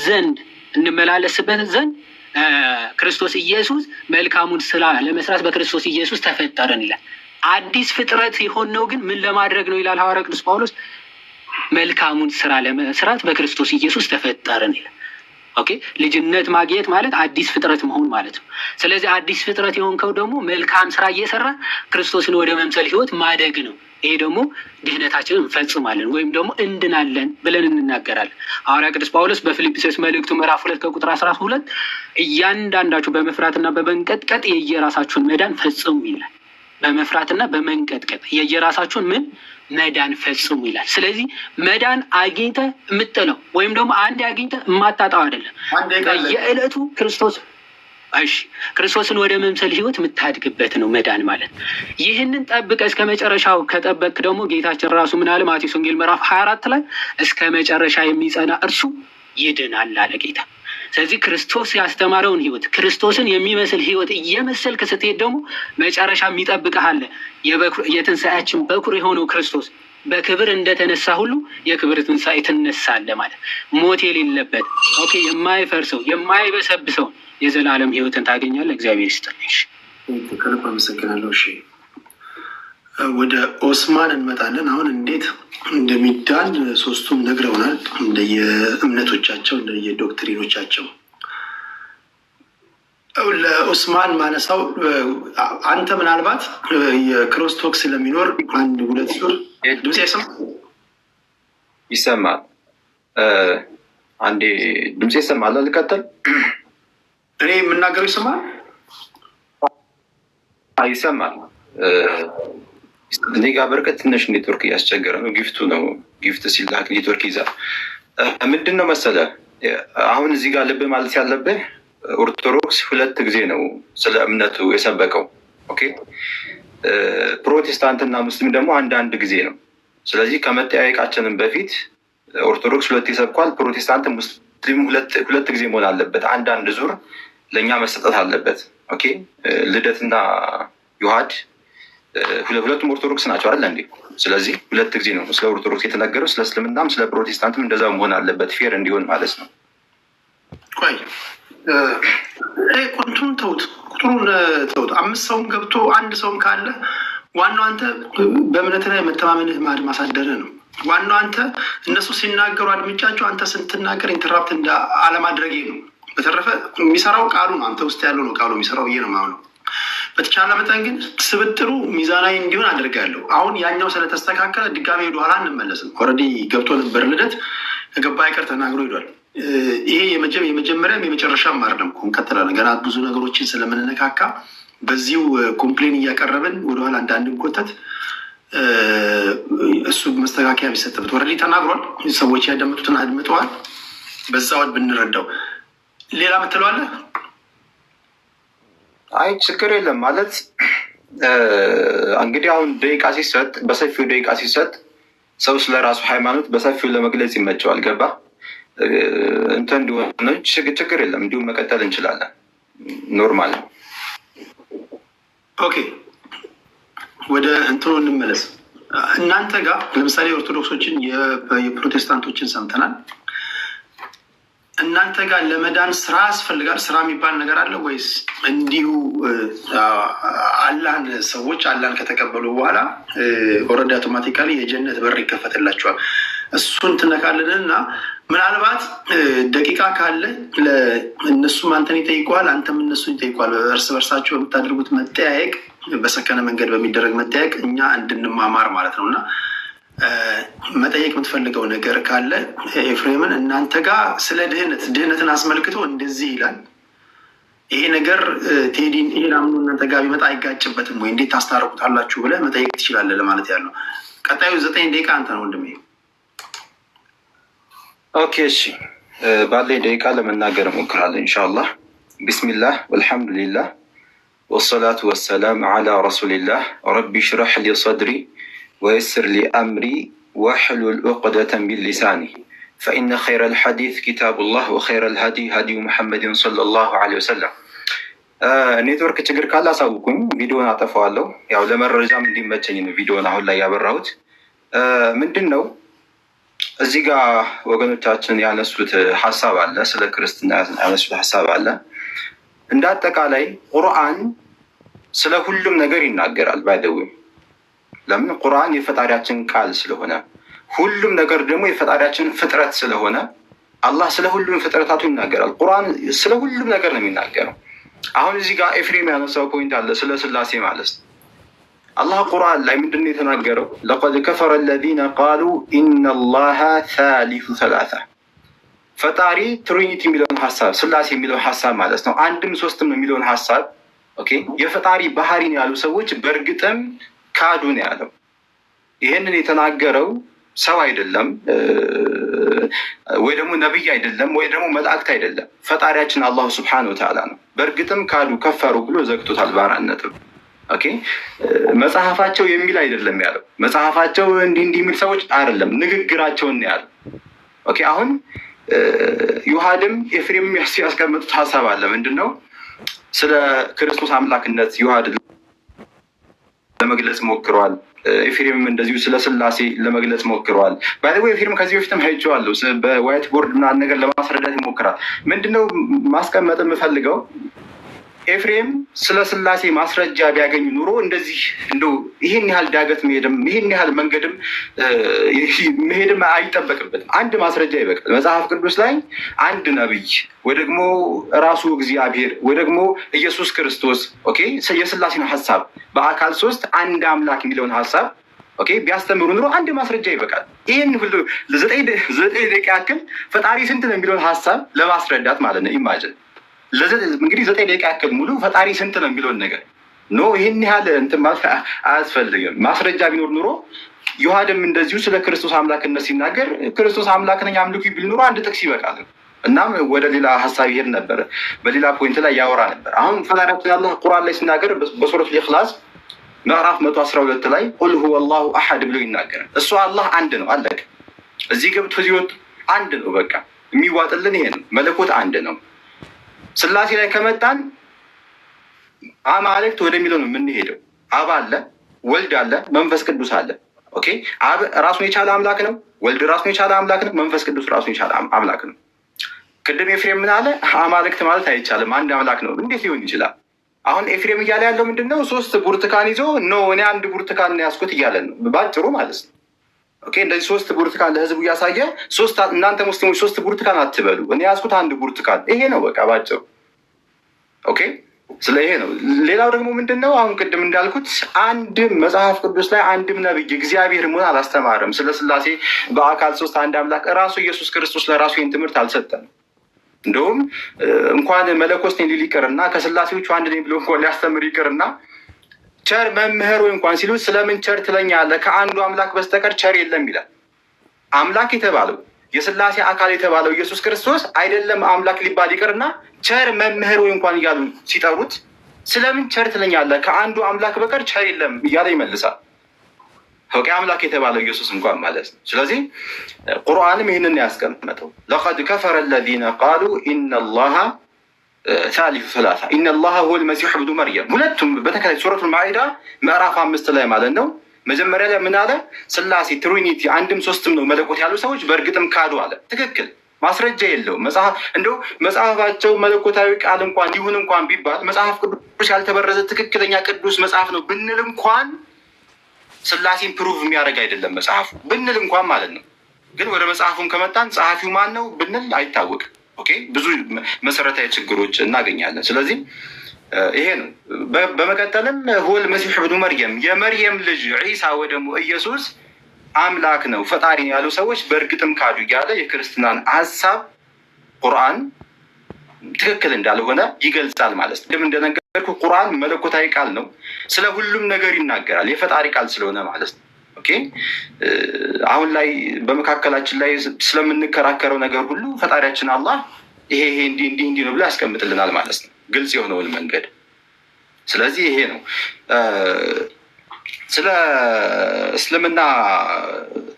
ዘንድ ክርስቶስ ኢየሱስ መልካሙን ስራ ለመስራት በክርስቶስ ኢየሱስ ተፈጠረን ይላል። አዲስ ፍጥረት የሆነው ግን ምን ለማድረግ ነው ይላል ሐዋርያ ቅዱስ ጳውሎስ? መልካሙን ስራ ለመስራት በክርስቶስ ኢየሱስ ተፈጠረን ይላል። ልጅነት ማግኘት ማለት አዲስ ፍጥረት መሆን ማለት ነው። ስለዚህ አዲስ ፍጥረት የሆንከው ደግሞ መልካም ስራ እየሰራ ክርስቶስን ወደ መምሰል ህይወት ማደግ ነው። ይሄ ደግሞ ድህነታችንን እንፈጽማለን ወይም ደግሞ እንድናለን ብለን እንናገራለን። ሐዋርያ ቅዱስ ጳውሎስ በፊልጵስዩስ መልእክቱ ምዕራፍ 2 ከቁጥር 12 እያንዳንዳችሁ በመፍራትና በመንቀጥቀጥ የየራሳችሁን መዳን ፈጽሙ ይላል። በመፍራትና በመንቀጥቀጥ የየራሳችሁን መዳን ፈጽሙ ይላል። ስለዚህ መዳን አግኝተ የምጥለው ወይም ደግሞ አንድ አግኝተ የማታጣው አይደለም። በየዕለቱ ክርስቶስን ወደ መምሰል ህይወት የምታድግበት ነው መዳን ማለት። ይህንን ጠብቀ እስከ መጨረሻው ከጠበቅ ደግሞ ጌታችን ራሱ ምን አለ? ማቴዎስ ወንጌል ምዕራፍ 24 ላይ እስከ መጨረሻ የሚጸና እርሱ ይድናል አለ ጌታ። ስለዚህ ክርስቶስ ያስተማረውን ህይወት ክርስቶስን የሚመስል ህይወት እየመሰልክ ስትሄድ ደግሞ መጨረሻ የሚጠብቅህ አለ። የትንሣኤያችን በኩር የሆነው ክርስቶስ በክብር እንደተነሳ ሁሉ የክብር ትንሣኤ ትነሳለህ ማለት። ሞት የሌለበት የማይፈርሰው የማይበሰብሰው የዘላለም ህይወትን ታገኛለህ። እግዚአብሔር ይስጥልኝ። ከልብ አመሰግናለሁ። እሺ ወደ ኦስማን እንመጣለን። አሁን እንዴት እንደሚዳን ሶስቱም ነግረውናል፣ እንደየእምነቶቻቸው እንደየዶክትሪኖቻቸው። ለኦስማን ማነሳው አንተ ምናልባት የክሮስቶክ ስለሚኖር አንድ ሁለት ዙር ድምፅ ይሰማል። አንዴ ድምፅ ይሰማል። ልቀጥል። እኔ የምናገረው ይሰማል? ይሰማል። እኔ ጋር በርቀት ትንሽ ኔትወርክ እያስቸገረ ነው። ጊፍቱ ነው። ጊፍት ሲላክ ኔትወርክ ይዛል። ምንድን ነው መሰለህ አሁን እዚህ ጋር ልብ ማለት ያለብህ ኦርቶዶክስ 2 ጊዜ ነው ስለ እምነቱ የሰበከው። ፕሮቴስታንትና ሙስሊም ደግሞ አንድ ጊዜ ነው። ስለዚህ ከመጠያየቃችንም በፊት ኦርቶዶክስ 2 ይሰብኳል፣ ፕሮቴስታንት ሙስሊም ሁለት ጊዜ መሆን አለበት። አንድ ዙር ለእኛ መሰጠት አለበት። ልደትና ዮሐድ ሁለቱም ኦርቶዶክስ ናቸው አይደል እንዴ? ስለዚህ 2 ጊዜ ነው ስለ ኦርቶዶክስ የተነገረው። ስለ እስልምናም ስለ ፕሮቴስታንትም እንደዛ መሆን አለበት፣ ፌር እንዲሆን ማለት ነው። ቆይ ቁጥሩን ተውት፣ ቁጥሩን ተውት። 5 ሰውም ገብቶ 1 ሰውም ካለ ዋናው አንተ በእምነት ላይ መተማመንህ ማሳደር ነው። ዋናው አንተ እነሱ ሲናገሩ አድምጫቸው አንተ ስትናገር ኢንተራፕት እንደ አለማድረጌ ነው። በተረፈ የሚሰራው ቃሉ ነው፣ አንተ ውስጥ ያለው ነው ቃሉ የሚሰራው ብዬ ነው የማምነው። በተቻለ መጠን ግን ስብጥሩ ሚዛናዊ እንዲሆን አድርጋለሁ። አሁን ያኛው ስለተስተካከለ ድጋሜ ወደኋላ እንመለስም። ኦልሬዲ ገብቶ ነበር ልደት ከገባ አይቀር ተናግሮ ሄዷል። ይሄ የመጀመሪያም የመጨረሻም አይደለም። እንቀጥላለን ገና ብዙ ነገሮችን ስለምንነካካ በዚሁ ኮምፕሌን እያቀረብን ወደኋላ እንዳንጎተት እሱ መስተካከያ ቢሰጥበት። ኦልሬዲ ተናግሯል። ሰዎች ያዳምጡትን አድምጠዋል። በዛ ወድ ብንረዳው ሌላ ምትለዋለህ? አይ ችግር የለም ማለት እንግዲህ አሁን ደቂቃ ሲሰጥ በሰፊው ደቂቃ ሲሰጥ ሰው ስለ ራሱ ሃይማኖት በሰፊው ለመግለጽ ይመቸዋል። ገባ እንትን እንዲሆነ ችግር የለም። እንዲሁም መቀጠል እንችላለን። ኖርማል ነው። ኦኬ ወደ እንትኑ እንመለስ። እናንተ ጋር ለምሳሌ ኦርቶዶክሶችን የፕሮቴስታንቶችን ሰምተናል። እናንተ ጋር ለመዳን ስራ ያስፈልጋል? ስራ የሚባል ነገር አለ ወይስ እንዲሁ አላህን ሰዎች አላህን ከተቀበሉ በኋላ ኦልሬዲ አውቶማቲካሊ የጀነት በር ይከፈትላቸዋል? እሱን ትነካለን እና ምናልባት ደቂቃ ካለ እነሱም አንተን ይጠይቀዋል፣ አንተም እነሱን ይጠይቀዋል። እርስ በርሳቸው የምታደርጉት መጠያየቅ በሰከነ መንገድ በሚደረግ መጠየቅ እኛ እንድንማማር ማለት ነው። እና መጠየቅ የምትፈልገው ነገር ካለ ኤፍሬምን እናንተ ጋር ስለ ድህነትን አስመልክቶ እንደዚህ ይላል፣ ይሄ ነገር ቴዲን ይሄን አምኖ እናንተ ጋር ቢመጣ አይጋጭበትም ወይ እንዴት ታስታርቁታላችሁ ብለህ መጠየቅ ትችላለህ ለማለት ያለው። ቀጣዩ 9 ደቂቃ አንተ ነው ወንድሜ። ኦኬ እሺ፣ ባለኝ ደቂቃ ለመናገር እሞክራለሁ ኢንሻአላህ። ቢስሚላህ ወልሐምዱሊላህ ወሰላቱ ወሰላም አላ ረሱሊላህ ረቢ ሽረሕ ሊ ሰድሪ ወየስር ሊ አምሪ ወሕሉል ዑቅደተን ሚን ሊሳኒ ፈኢነ ኸይረል ሐዲስ ኪታቡላህ ወኸይረል ሀዲ ሀዲዩ ሙሐመድን ሰለላሁ ዐለይሂ ወሰለም። ኔትወርክ ችግር ካለ አሳውቁኝ፣ ቪዲዮን አጠፋዋለሁ። ያው ለመረጃም እንዲመቸኝ ነው ቪዲዮን አሁን ላይ ያበራሁት። ምንድን ነው እዚህ ጋር ወገኖቻችን ያነሱት ሀሳብ አለ፣ ስለ ክርስትና ያነሱት ሀሳብ አለ። እንደ አጠቃላይ ቁርአን ስለ ሁሉም ነገር ይናገራል። ባይደዊ ለምን? ቁርአን የፈጣሪያችን ቃል ስለሆነ፣ ሁሉም ነገር ደግሞ የፈጣሪያችን ፍጥረት ስለሆነ አላህ ስለ ሁሉም ፍጥረታቱ ይናገራል። ቁርአን ስለ ሁሉም ነገር ነው የሚናገረው። አሁን እዚህ ጋር ኤፍሬም ያነሳው ፖይንት አለ፣ ስለ ስላሴ ማለት ነው። አላህ ቁርአን ላይ ምንድን ነው የተናገረው? ለቀድ ከፈረ አለዚነ ቃሉ ኢነላሃ ሳሊሱ ሰላሳ። ፈጣሪ ትሪኒቲ የሚለውን ሀሳብ፣ ስላሴ የሚለውን ሀሳብ ማለት ነው፣ አንድም ሶስትም የሚለውን ሀሳብ ኦኬ፣ የፈጣሪ ባህሪ ነው ያሉ ሰዎች በእርግጥም ካዱ ነው ያለው። ይህንን የተናገረው ሰው አይደለም ወይ ደግሞ ነቢይ አይደለም ወይ ደግሞ መላእክት አይደለም፣ ፈጣሪያችን አላሁ ስብሐነሁ ወተዓላ ነው። በእርግጥም ካዱ ከፈሩ ብሎ ዘግቶታል በአራት ነጥብ። ኦኬ፣ መጽሐፋቸው የሚል አይደለም ያለው፣ መጽሐፋቸው እንዲህ የሚል ሰዎች አይደለም፣ ንግግራቸውን ነው ያለው። ኦኬ፣ አሁን ዩሃድም ኤፍሬም ያስቀመጡት ሀሳብ አለ። ምንድን ነው? ስለ ክርስቶስ አምላክነት ዩሃድ ለመግለጽ ሞክረዋል። ኤፍሬምም እንደዚሁ ስለ ስላሴ ለመግለጽ ሞክረዋል። ባይዘዌ ኤፍሬም ከዚህ በፊትም አይቼዋለሁ፣ በዋይት ቦርድ ምናምን ነገር ለማስረዳት ይሞክራል። ምንድነው ማስቀመጥ የምፈልገው? ኤፍሬም ስለ ስላሴ ማስረጃ ቢያገኙ ኑሮ እንደዚህ እንደው ይህን ያህል ዳገት መሄድም ይህን ያህል መንገድም መሄድም አይጠበቅበትም። አንድ ማስረጃ ይበቃል። መጽሐፍ ቅዱስ ላይ አንድ ነቢይ ወይ ደግሞ ራሱ እግዚአብሔር ወይ ደግሞ ኢየሱስ ክርስቶስ ኦኬ የስላሴን ሀሳብ በአካል ሶስት አንድ አምላክ የሚለውን ሀሳብ ኦኬ ቢያስተምሩ ኑሮ አንድ ማስረጃ ይበቃል። ይህን ሁሉ ዘጠኝ ደቂቃ ያክል ፈጣሪ ስንት ነው የሚለውን ሀሳብ ለማስረዳት ማለት ነው። ኢማጅን እንግዲህ 9 ደቂቃ ያክል ሙሉ ፈጣሪ ስንት ነው የሚለውን ነገር ኖ ይህን ያህል እንትን አያስፈልግም። ማስረጃ ቢኖር ኑሮ ዮሐድም እንደዚሁ ስለ ክርስቶስ አምላክነት ሲናገር ክርስቶስ አምላክ ነኝ አምልኩ ቢል ኑሮ አንድ ጥቅስ ይበቃል። እናም ወደ ሌላ ሀሳብ ይሄድ ነበር፣ በሌላ ፖይንት ላይ ያወራ ነበር። አሁን ፈጣሪያችን አላህ ቁርአን ላይ ሲናገር በሱረቱል ኢኽላስ ምዕራፍ 112 ላይ ቁል ሁወ አላሁ አሐድ ብሎ ይናገራል። እሱ አላህ አንድ ነው፣ አለቀ። እዚህ ገብቶ ሲወጥ አንድ ነው፣ በቃ የሚዋጥልን ይሄ ነው። መለኮት አንድ ነው። ስላሴ ላይ ከመጣን አማልክት ወደሚለው ነው የምንሄደው። አብ አለ፣ ወልድ አለ፣ መንፈስ ቅዱስ አለ። ኦኬ፣ አብ ራሱን የቻለ አምላክ ነው። ወልድ ራሱን የቻለ አምላክ ነው። መንፈስ ቅዱስ ራሱን የቻለ አምላክ ነው። ቅድም ኤፍሬም ምን አለ? አማልክት ማለት አይቻልም፣ አንድ አምላክ ነው። እንዴት ሊሆን ይችላል? አሁን ኤፍሬም እያለ ያለው ምንድን ነው? 3 ብርቱካን ይዞ ኖ እኔ አንድ ብርቱካን ያስኩት እያለ ነው ባጭሩ ማለት ነው። ኦኬ፣ እንደዚህ 3 ብርቱካን ለህዝቡ እያሳየ እናንተ ሙስሊሞች 3 ብርቱካን አትበሉ፣ እኔ ያስኩት አንድ ብርቱካን። ይሄ ነው በቃ ባጭሩ። ኦኬ፣ ስለ ይሄ ነው። ሌላው ደግሞ ምንድን ነው? አሁን ቅድም እንዳልኩት አንድም መጽሐፍ ቅዱስ ላይ አንድም ነብይ እግዚአብሔር መሆን አላስተማረም። ስለ ስላሴ በአካል 3 አንድ አምላክ ራሱ ኢየሱስ ክርስቶስ ለራሱ ይህን ትምህርት አልሰጠም። እንደውም እንኳን መለኮት ነኝ ሊል ይቅርና ከስላሴዎቹ አንድ ነኝ ብሎ እንኳን ሊያስተምር ይቅርና ቸር መምህር ወይ እንኳን ሲሉ ስለምን ቸር ትለኛለህ? ከአንዱ አምላክ በስተቀር ቸር የለም ይላል። አምላክ የተባለው የስላሴ አካል የተባለው ኢየሱስ ክርስቶስ አይደለም አምላክ ሊባል ይቅርና ቸር መምህር ወይ እንኳን እያሉ ሲጠሩት ስለምን ቸር ትለኛለህ? ከአንዱ አምላክ በቀር ቸር የለም እያለ ይመልሳል። ኦኬ፣ አምላክ የተባለው ኢየሱስ እንኳን ማለት ነው። ስለዚህ ቁርአንም ይህንን ያስቀመጠው ለቀድ ከፈረ አለዚነ ቃሉ ኢነላሃ ሳሊሱ ሰላሳ ኢነላሃ ሁወል መሲሑ ብኑ መርየም። ሁለቱም በተከታይ ሱረቱል ማኢዳ ምዕራፍ 5 ላይ ማለት ነው። መጀመሪያ ላይ ምን አለ? ስላሴ ትሪኒቲ አንድም ሶስትም ነው መለኮት ያሉ ሰዎች በእርግጥም ካዱ አለ። ትክክል፣ ማስረጃ የለውም። እንደው መጽሐፋቸው መለኮታዊ ቃል እንኳን ይሁን እንኳን ቢባል መጽሐፍ ቅዱስ ያልተበረዘ ትክክለኛ ቅዱስ መጽሐፍ ነው ብንል እንኳን ስላሴን ፕሩቭ የሚያደርግ አይደለም መጽሐፉ ብንል እንኳን ማለት ነው። ግን ወደ መጽሐፉም ከመጣን ጸሐፊው ማን ነው ብንል አይታወቅም። ኦኬ፣ ብዙ መሰረታዊ ችግሮች እናገኛለን። ስለዚህ ይሄ ነው። በመቀጠልም ሁወል መሲሕ ብኑ መርየም የመርየም ልጅ ዒሳ ወይ ደግሞ ኢየሱስ አምላክ ነው ፈጣሪ ያሉ ሰዎች በእርግጥም ካዱ እያለ የክርስትናን ሀሳብ ቁርአን ትክክል እንዳልሆነ ይገልጻል ማለት ነው። ግን እንደነገርኩ ቁርአን መለኮታዊ ቃል ነው። ስለ ሁሉም ነገር ይናገራል የፈጣሪ ቃል ስለሆነ ማለት ነው። ኦኬ አሁን ላይ በመካከላችን ላይ ስለምንከራከረው ነገር ሁሉ ፈጣሪያችን አላህ ይሄ እንዲህ ነው ብሎ ያስቀምጥልናል ማለት ነው፣ ግልጽ የሆነውን መንገድ። ስለዚህ ይሄ ነው ስለ እስልምና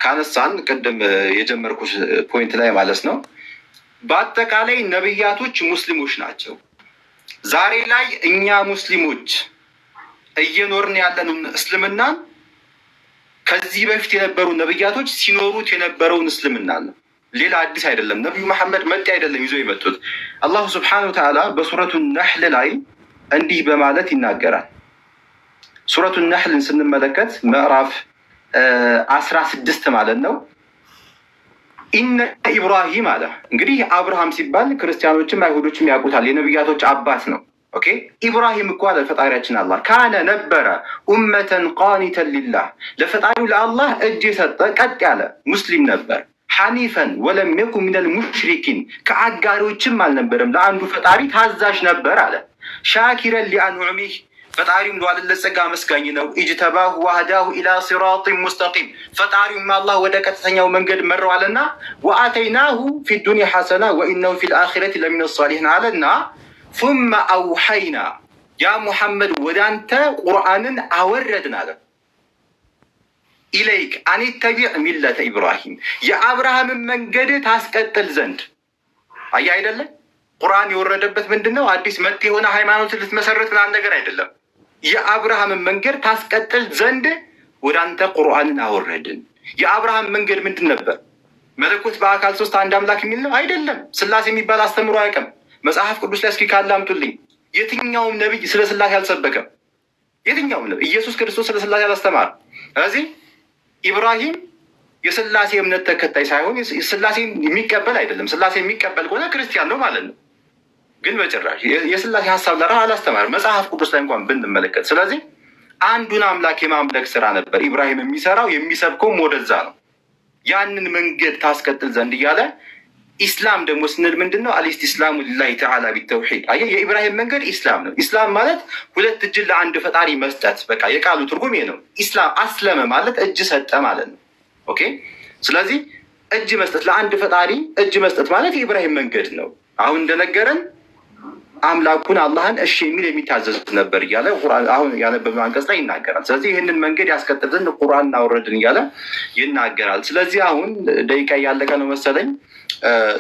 ካነሳን ቅድም የጀመርኩት ፖይንት ላይ ማለት ነው። በአጠቃላይ ነብያቶች ሙስሊሞች ናቸው። ዛሬ ላይ እኛ ሙስሊሞች እየኖርን ያለን እስልምናን ከዚህ በፊት የነበሩ ነብያቶች ሲኖሩት የነበረውን እስልምና ነው። ሌላ አዲስ አይደለም። ነቢዩ መሐመድ መጤ አይደለም ይዞ የመጡት። አላሁ ስብሓነሁ ወተዓላ በሱረቱ ነሕል ላይ እንዲህ በማለት ይናገራል። ሱረቱ ነሕልን ስንመለከት ምዕራፍ 16 ማለት ነው። ኢነ ኢብራሂም አለ። እንግዲህ አብርሃም ሲባል ክርስቲያኖችም አይሁዶችም ያውቁታል፣ የነቢያቶች አባት ነው። ኦኬ ኢብራሂም እኮ አለ ፈጣሪያችን አላህ ካነ ነበረ ኡመተን ቃኒተን ሊላህ ለፈጣሪው ለአላህ እጅ የሰጠ ቀጥ ያለ ሙስሊም ነበር። ሐኒፈን ወለም የኩን ሚነል ሙሽሪኪን ከአጋሪዎችም አልነበረም፣ ለአንዱ ፈጣሪ ታዛዥ ነበር አለ። ሻኪረን ሊአንዑሚህ ፈጣሪውም ለዋለለት ጸጋ አመስጋኝ ነው። ኢጅተባሁ ወህዳሁ ኢላ ሲራጢን ሙስተቂም ፈጣሪውም አላህ ወደ ቀጥተኛው መንገድ መረዋልና ወአተይናሁ ፊ ዱንያ ሐሰና ወኢነሁ ፊል አኺረቲ ለሚነ ሷሊሒን አለና ሱመ አውሐይና ያ ሙሐመድ ወደ አንተ ቁርአንን አወረድን አለ ኢለይክ አኒተቢዕ ሚለተ ኢብራሂም የአብርሃምን መንገድ ታስቀጥል ዘንድ። አየህ አይደለ ቁርአን የወረደበት ምንድን ነው? አዲስ መጤ የሆነ ሃይማኖት ልትመሰረት ምናምን ነገር አይደለም። የአብርሃምን መንገድ ታስቀጥል ዘንድ ወደ አንተ ቁርአንን አወረድን። የአብርሃም መንገድ ምንድን ነበር? መለኮት በአካል ሶስት አንድ አምላክ የሚል ነው አይደለም። ስላሴ የሚባል አስተምሮ አያውቅም። መጽሐፍ ቅዱስ ላይ እስኪ ካለ አምጡልኝ። የትኛውም ነቢይ ስለ ስላሴ አልሰበከም። የትኛውም ነቢይ ኢየሱስ ክርስቶስ ስለ ስላሴ አላስተማር። ስለዚህ ኢብራሂም የስላሴ እምነት ተከታይ ሳይሆን ስላሴ የሚቀበል አይደለም። ስላሴ የሚቀበል ከሆነ ክርስቲያን ነው ማለት ነው። ግን በጭራሽ የስላሴ ሀሳብ ለራ አላስተማርም መጽሐፍ ቅዱስ ላይ እንኳን ብንመለከት። ስለዚህ አንዱን አምላክ የማምለክ ስራ ነበር ኢብራሂም የሚሰራው፣ የሚሰብከውም ወደዛ ነው። ያንን መንገድ ታስቀጥል ዘንድ እያለ ኢስላም ደግሞ ስንል ምንድን ነው? አልኢስቲስላሙ ሊላሂ ተዓላ ቢተውሒድ። አየህ የኢብራሂም መንገድ ኢስላም ነው። ኢስላም ማለት ሁለት እጅን ለአንድ ፈጣሪ መስጠት። በቃ የቃሉ ትርጉም ይሄ ነው። ኢስላም አስለመ ማለት እጅ ሰጠ ማለት ነው። ኦኬ ስለዚህ እጅ መስጠት ለአንድ ፈጣሪ እጅ መስጠት ማለት የኢብራሂም መንገድ ነው። አሁን እንደነገረን አምላኩን አላህን እሺ የሚል የሚታዘዝ ነበር እያለ አሁን ያነበብነው አንቀጽ ላይ ይናገራል። ስለዚህ ይህንን መንገድ ያስቀጥል ዘንድ ቁርአን እናወረድን እያለ ይናገራል። ስለዚህ አሁን ደቂቃ እያለቀ ነው መሰለኝ።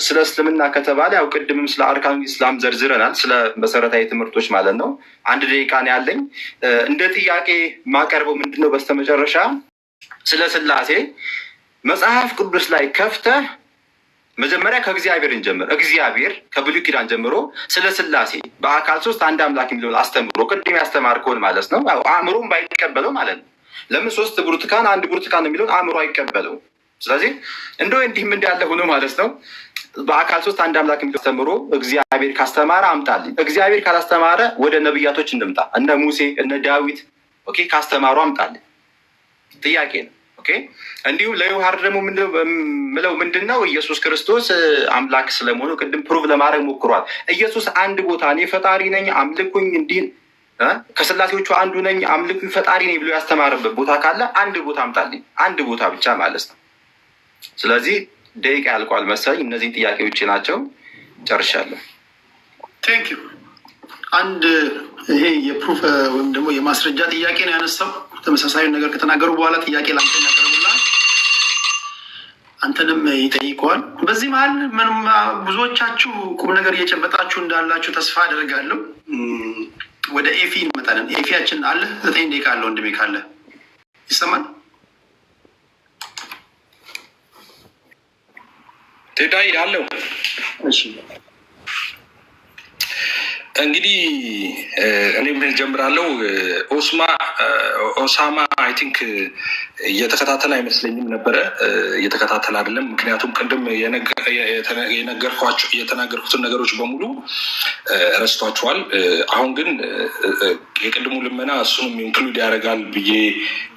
ስለ እስልምና ከተባለ ያው ቅድምም ስለ አርካኑ ኢስላም ዘርዝረናል፣ ስለ መሰረታዊ ትምህርቶች ማለት ነው። አንድ ደቂቃ ነው ያለኝ። እንደ ጥያቄ ማቀርበው ምንድነው በስተመጨረሻ ስለ ስላሴ መጽሐፍ ቅዱስ ላይ ከፍተህ መጀመሪያ ከእግዚአብሔር እንጀምር። እግዚአብሔር ከብሉይ ኪዳን ጀምሮ ስለ ስላሴ በአካል ሶስት አንድ አምላክ የሚለውን አስተምሮ ቅድም ያስተማርከውን ማለት ነው አእምሮም ባይቀበለው ማለት ነው። ለምን ሶስት ብርቱካን አንድ ብርቱካን የሚለውን አእምሮ አይቀበለው። ስለዚህ እንደው እንዲህም እንዳለ ሆኖ ማለት ነው በአካል ሶስት አንድ አምላክ የሚለው አስተምሮ እግዚአብሔር ካስተማረ አምጣልኝ። እግዚአብሔር ካላስተማረ ወደ ነብያቶች እንምጣ። እነ ሙሴ እነ ዳዊት ኦኬ ካስተማሩ አምጣልኝ። ጥያቄ ነው። ኦኬ እንዲሁም ለዮሐር ደግሞ ምለው ምንድን ነው ኢየሱስ ክርስቶስ አምላክ ስለመሆኑ ቅድም ፕሩቭ ለማድረግ ሞክሯል። ኢየሱስ አንድ ቦታ እኔ ፈጣሪ ነኝ አምልኩኝ እንዲህ ከስላሴዎቹ አንዱ ነኝ አምልኩኝ ፈጣሪ ነኝ ብሎ ያስተማረበት ቦታ ካለ አንድ ቦታ አምጣልኝ። አንድ ቦታ ብቻ ማለት ነው። ስለዚህ ደቂቃ ያልቋል መሰለኝ። እነዚህ ጥያቄዎች ናቸው። ጨርሻለሁ። ቴንክ ዩ። አንድ ይሄ የፕሩፍ ወይም ደግሞ የማስረጃ ጥያቄ ነው ያነሳው። ተመሳሳዩን ነገር ከተናገሩ በኋላ ጥያቄ ለአንተ ያቀርቡልሃል፣ አንተንም ይጠይቀዋል። በዚህ መሀል ምንም ብዙዎቻችሁ ቁም ነገር እየጨበጣችሁ እንዳላችሁ ተስፋ አደርጋለሁ። ወደ ኤፊ እንመጣለን። ኤፊያችን አለ 9 ደቂቃ አለ። ወንድሜ ካለ ይሰማል? ቴዳይ አለው። እሺ እንግዲህ እኔ ምን ጀምራለሁ። ኦሳማ አይ ቲንክ እየተከታተል አይመስለኝም ነበረ። እየተከታተል አይደለም። ምክንያቱም ቅድም የተናገርኩትን ነገሮች በሙሉ ረስቷቸዋል። አሁን ግን የቅድሙ ልመና እሱንም ኢንክሉድ ያደርጋል ብዬ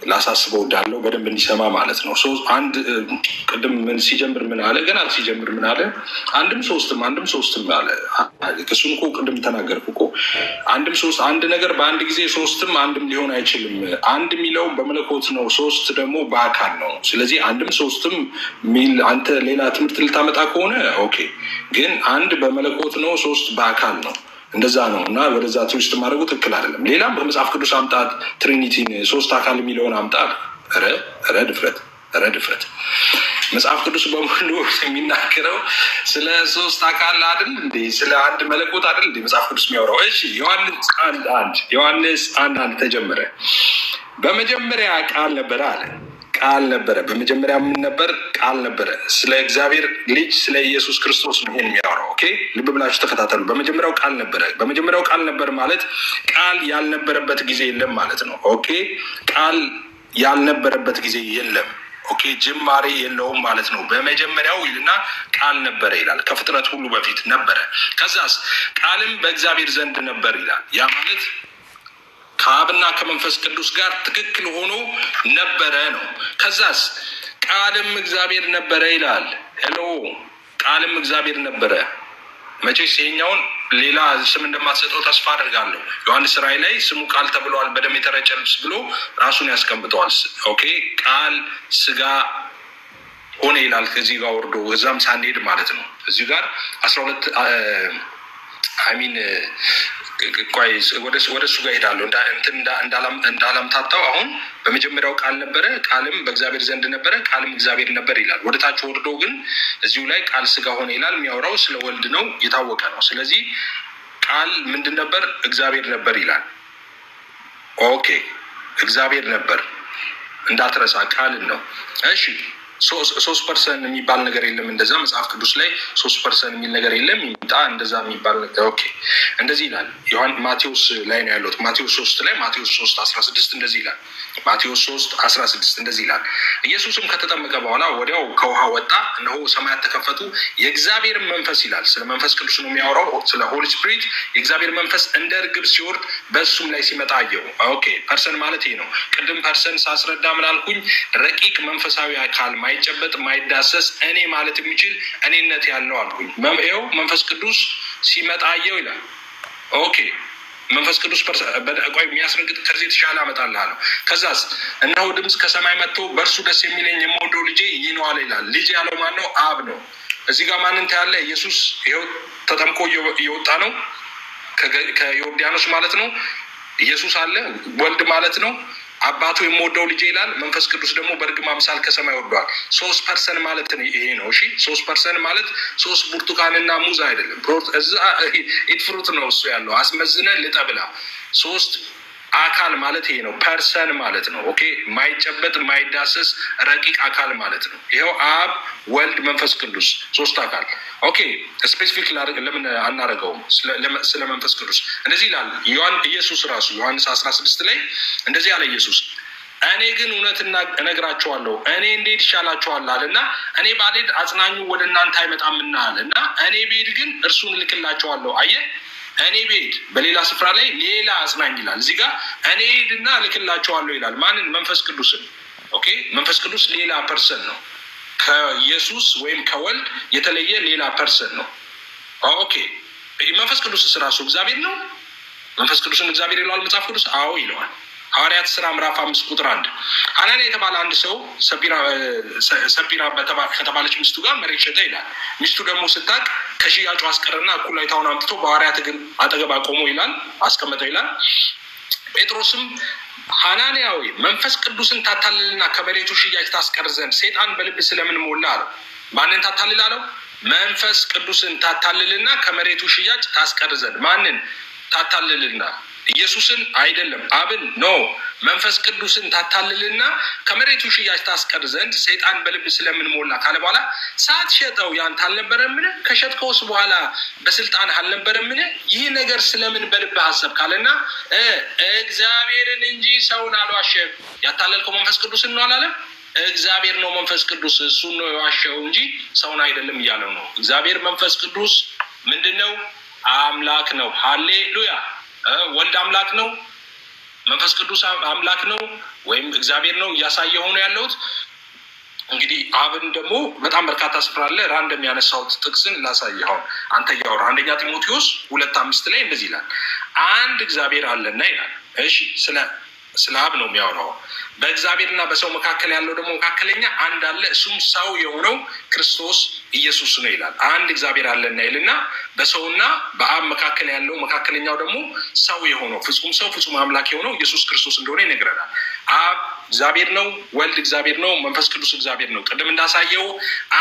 ላሳስበው እወዳለሁ፣ በደንብ እንዲሰማ ማለት ነው። አንድ ቅድም ሲጀምር ምን አለ? ገና ሲጀምር ምን አለ? አንድም ሶስትም አለ። እሱን እኮ ቅድም ተናገርኩ እኮ። አንድም ሶስት አንድ ነገር በአንድ ጊዜ ሶስትም አንድም ሊሆን አይችልም። አንድ የሚለው በመለኮት ነው፣ ሶስት ደግሞ በአካል ነው። ስለዚህ አንድም ሶስትም ሚል አንተ ሌላ ትምህርት ልታመጣ ከሆነ ኦኬ፣ ግን አንድ በመለኮት ነው፣ ሶስት በአካል ነው። እንደዛ ነው እና ወደዛ ትዊስት ማድረጉ ትክክል አይደለም። ሌላም በመጽሐፍ ቅዱስ አምጣት፣ ትሪኒቲን ሶስት አካል የሚለውን አምጣት። ረ ድፍረት መጽሐፍ ቅዱስ በሙሉ የሚናገረው ስለ ሶስት አካል አይደል እንዴ? ስለ አንድ መለኮት አይደል እንዴ መጽሐፍ ቅዱስ የሚያወራው? እሺ ዮሐንስ አንድ ተጀመረ። በመጀመሪያ ቃል ነበረ አለ። ቃል ነበረ፣ በመጀመሪያ ምን ነበር? ቃል ነበረ። ስለ እግዚአብሔር ልጅ ስለ ኢየሱስ ክርስቶስ ነው ይሄን የሚያወራው። ኦኬ፣ ልብ ብላችሁ ተከታተሉ። በመጀመሪያው ቃል ነበረ። በመጀመሪያው ቃል ነበር ማለት ቃል ያልነበረበት ጊዜ የለም ማለት ነው። ኦኬ፣ ቃል ያልነበረበት ጊዜ የለም። ኦኬ፣ ጅማሬ የለውም ማለት ነው። በመጀመሪያው ይልና ቃል ነበረ ይላል። ከፍጥረት ሁሉ በፊት ነበረ። ከዛስ ቃልም በእግዚአብሔር ዘንድ ነበር ይላል። ያ ማለት ከአብና ከመንፈስ ቅዱስ ጋር ትክክል ሆኖ ነበረ ነው። ከዛስ ቃልም እግዚአብሔር ነበረ ይላል። ሄሎ፣ ቃልም እግዚአብሔር ነበረ። መቼስ ይሄኛውን ሌላ ስም እንደማትሰጠው ተስፋ አደርጋለሁ። ዮሐንስ ራእይ ላይ ስሙ ቃል ተብለዋል፣ በደም የተረጨ ልብስ ብሎ ራሱን ያስቀምጠዋል። ኦኬ፣ ቃል ስጋ ሆነ ይላል። ከዚህ ጋር ወርዶ እዛም ሳንሄድ ማለት ነው። እዚህ ጋር 12 አሚን ቆይ ወደ እሱ ጋር ሄዳለሁ እንዳላምታታው። አሁን በመጀመሪያው ቃል ነበረ፣ ቃልም በእግዚአብሔር ዘንድ ነበረ፣ ቃልም እግዚአብሔር ነበር ይላል። ወደ ታች ወርዶ ግን እዚሁ ላይ ቃል ስጋ ሆነ ይላል። የሚያወራው ስለ ወልድ ነው፣ የታወቀ ነው። ስለዚህ ቃል ምንድን ነበር? እግዚአብሔር ነበር ይላል። ኦኬ፣ እግዚአብሔር ነበር እንዳትረሳ፣ ቃልን ነው። እሺ፣ 3% የሚባል ነገር የለም። እንደዛ መጽሐፍ ቅዱስ ላይ 3% የሚል ነገር የለም። ይምጣ እንደዛ የሚባል ነገር። ኦኬ፣ እንደዚህ ይላል። ማቴዎስ ላይ ነው ያለሁት። ማቴዎስ 3 ላይ ማቴዎስ 3:16 እንደዚህ ይላል። ማቴዎስ 3:16 እንደዚህ ይላል። ኢየሱስም ከተጠመቀ በኋላ ወዲያው ከውሃ ወጣ፣ እነሆ ሰማያት ተከፈቱ፣ የእግዚአብሔር መንፈስ ይላል። ስለ መንፈስ ቅዱስ ነው የሚያወራው፣ ስለ ሆሊ ስፒሪት። የእግዚአብሔር መንፈስ እንደ እርግብ ሲወርድ በእሱም ላይ ሲመጣ አየው። ኦኬ፣ ፐርሰን ማለት ይሄ ነው። ቅድም ፐርሰን ሳስረዳ ምን አልኩኝ? ረቂቅ መንፈሳዊ አካል ማይጨበጥ ማይዳሰስ እኔ ማለት የሚችል እኔነት ያለው አልኩኝ። ይኸው መንፈስ ቅዱስ ሲመጣ አየው ይላል። ኦኬ፣ መንፈስ ቅዱስ ቆይ የሚያስረግጥ ከዚህ የተሻለ አመጣልሃለሁ። ከዛስ እነሆ ድምፅ ከሰማይ መጥቶ በእርሱ ደስ የሚለኝ የምወደው ልጄ ይህ ነው አለ ይላል። ልጅ ያለው ማን ነው? አብ ነው። እዚህ ጋር ማንን ታያለ? ኢየሱስ ይኸው ተጠምቆ እየወጣ ነው ከዮርዳኖስ ማለት ነው። ኢየሱስ አለ፣ ወልድ ማለት ነው። አባቱ የምወደው ልጄ ይላል። መንፈስ ቅዱስ ደግሞ በእርግብ አምሳል ከሰማይ ወርዷል። 3% ማለት ነው ይሄ ነው። እሺ፣ 3% ማለት 3 ብርቱካንና ሙዝ አይደለም። እዛ ኢት ፍሩት ነው እሱ ያለው። አስመዝነ ልጠብላ 3 አካል ማለት ይሄ ነው። ፐርሰን ማለት ነው። ኦኬ፣ ማይጨበጥ ማይዳሰስ ረቂቅ አካል ማለት ነው። ይኸው አብ፣ ወልድ፣ መንፈስ ቅዱስ 3 አካል። ኦኬ፣ ስፔሲፊክ ለምን አናረገውም? ስለ መንፈስ ቅዱስ እንደዚህ ይላል ኢየሱስ ራሱ ዮሐንስ 16 ላይ እንደዚህ ያለ ኢየሱስ፣ እኔ ግን እውነት እነግራቸዋለሁ እኔ እንዴት ይሻላቸዋል አለ እና እኔ ባልሄድ አጽናኙ ወደ እናንተ አይመጣምና አለ እና እኔ ብሄድ ግን እርሱን እልክላቸዋለሁ። አየህ፣ እኔ ብሄድ በሌላ ስፍራ ላይ ሌላ አጽናኝ ይላል። እዚህ ጋር እኔ ሄድና እልክላቸዋለሁ ይላል። ማንን? መንፈስ ቅዱስን። ኦኬ፣ መንፈስ ቅዱስ ሌላ ፐርሰን ነው። ከኢየሱስ ወይም ከወልድ የተለየ ሌላ ፐርሰን ነው። ኦኬ፣ መንፈስ ቅዱስ ራሱ እግዚአብሔር ነው። መንፈስ ቅዱስን እግዚአብሔር ይለዋል መጽሐፍ ቅዱስ? አዎ ይለዋል። ሐዋርያት ሥራ ምዕራፍ 5:1 ሐናንያ የተባለ አንድ ሰው ሰጲራ ከተባለች ሚስቱ ጋር መሬት ሸጠ ይላል። ሚስቱ ደግሞ ስታቅ ከሽያጩ አስቀረና እኩሌታውን አምጥቶ በሐዋርያት እግር አጠገብ አቆመው ይላል፣ አስቀመጠው ይላል። ጴጥሮስም ሐናንያ ሆይ መንፈስ ቅዱስን ታታልልና ከመሬቱ ሽያጭ ታስቀር ዘንድ ሰይጣን በልብ ስለምን ሞላ አለው። ማንን ታታልል አለው? መንፈስ ቅዱስን ታታልልና ከመሬቱ ሽያጭ ታስቀር ዘንድ። ማንን ታታልልና? ኢየሱስን አይደለም፣ አብን ኖ። መንፈስ ቅዱስን ታታልልና ከመሬቱ ሽያጭ ታስቀር ዘንድ ሰይጣን በልብ ስለምን ሞላ ካለ በኋላ ሳትሸጠው ያንተ አልነበረምን? ከሸጥከውስ በኋላ በስልጣን አልነበረምን? ይህ ነገር ስለምን በልብህ አሰብ ካለና እግዚአብሔርን እንጂ ሰውን አልዋሸም። ያታለልከው መንፈስ ቅዱስን ነው አላለም? እግዚአብሔር ነው መንፈስ ቅዱስ፣ እሱን ነው የዋሸው እንጂ ሰውን አይደለም እያለው ነው። እግዚአብሔር መንፈስ ቅዱስ ምንድን ነው? አምላክ ነው። ሃሌሉያ። ወልድ አምላክ ነው፣ መንፈስ ቅዱስ አምላክ ነው ወይም እግዚአብሔር ነው እያሳየ ሆኖ ያለሁት። እንግዲህ አብን ደግሞ በጣም በርካታ ስፍራ አለ። ራንደም ያነሳሁት ጥቅስን ላሳይ። አሁን አንተ እያወራ 1 ጢሞቴዎስ 2:5 ላይ እንደዚህ ይላል፣ አንድ እግዚአብሔር አለና ይላል። እሺ ስለ አብ ነው የሚያወራው። በእግዚአብሔርና በሰው መካከል ያለው ደግሞ መካከለኛ አንድ አለ፣ እሱም ሰው የሆነው ክርስቶስ ኢየሱስ ነው ይላል። አንድ እግዚአብሔር አለና ይልና በሰውና በአብ መካከል ያለው መካከለኛው ደግሞ ሰው የሆነው ፍጹም ሰው ፍጹም አምላክ የሆነው ኢየሱስ ክርስቶስ እንደሆነ ይነግረናል። አብ እግዚአብሔር ነው፣ ወልድ እግዚአብሔር ነው፣ መንፈስ ቅዱስ እግዚአብሔር ነው። ቅድም እንዳሳየው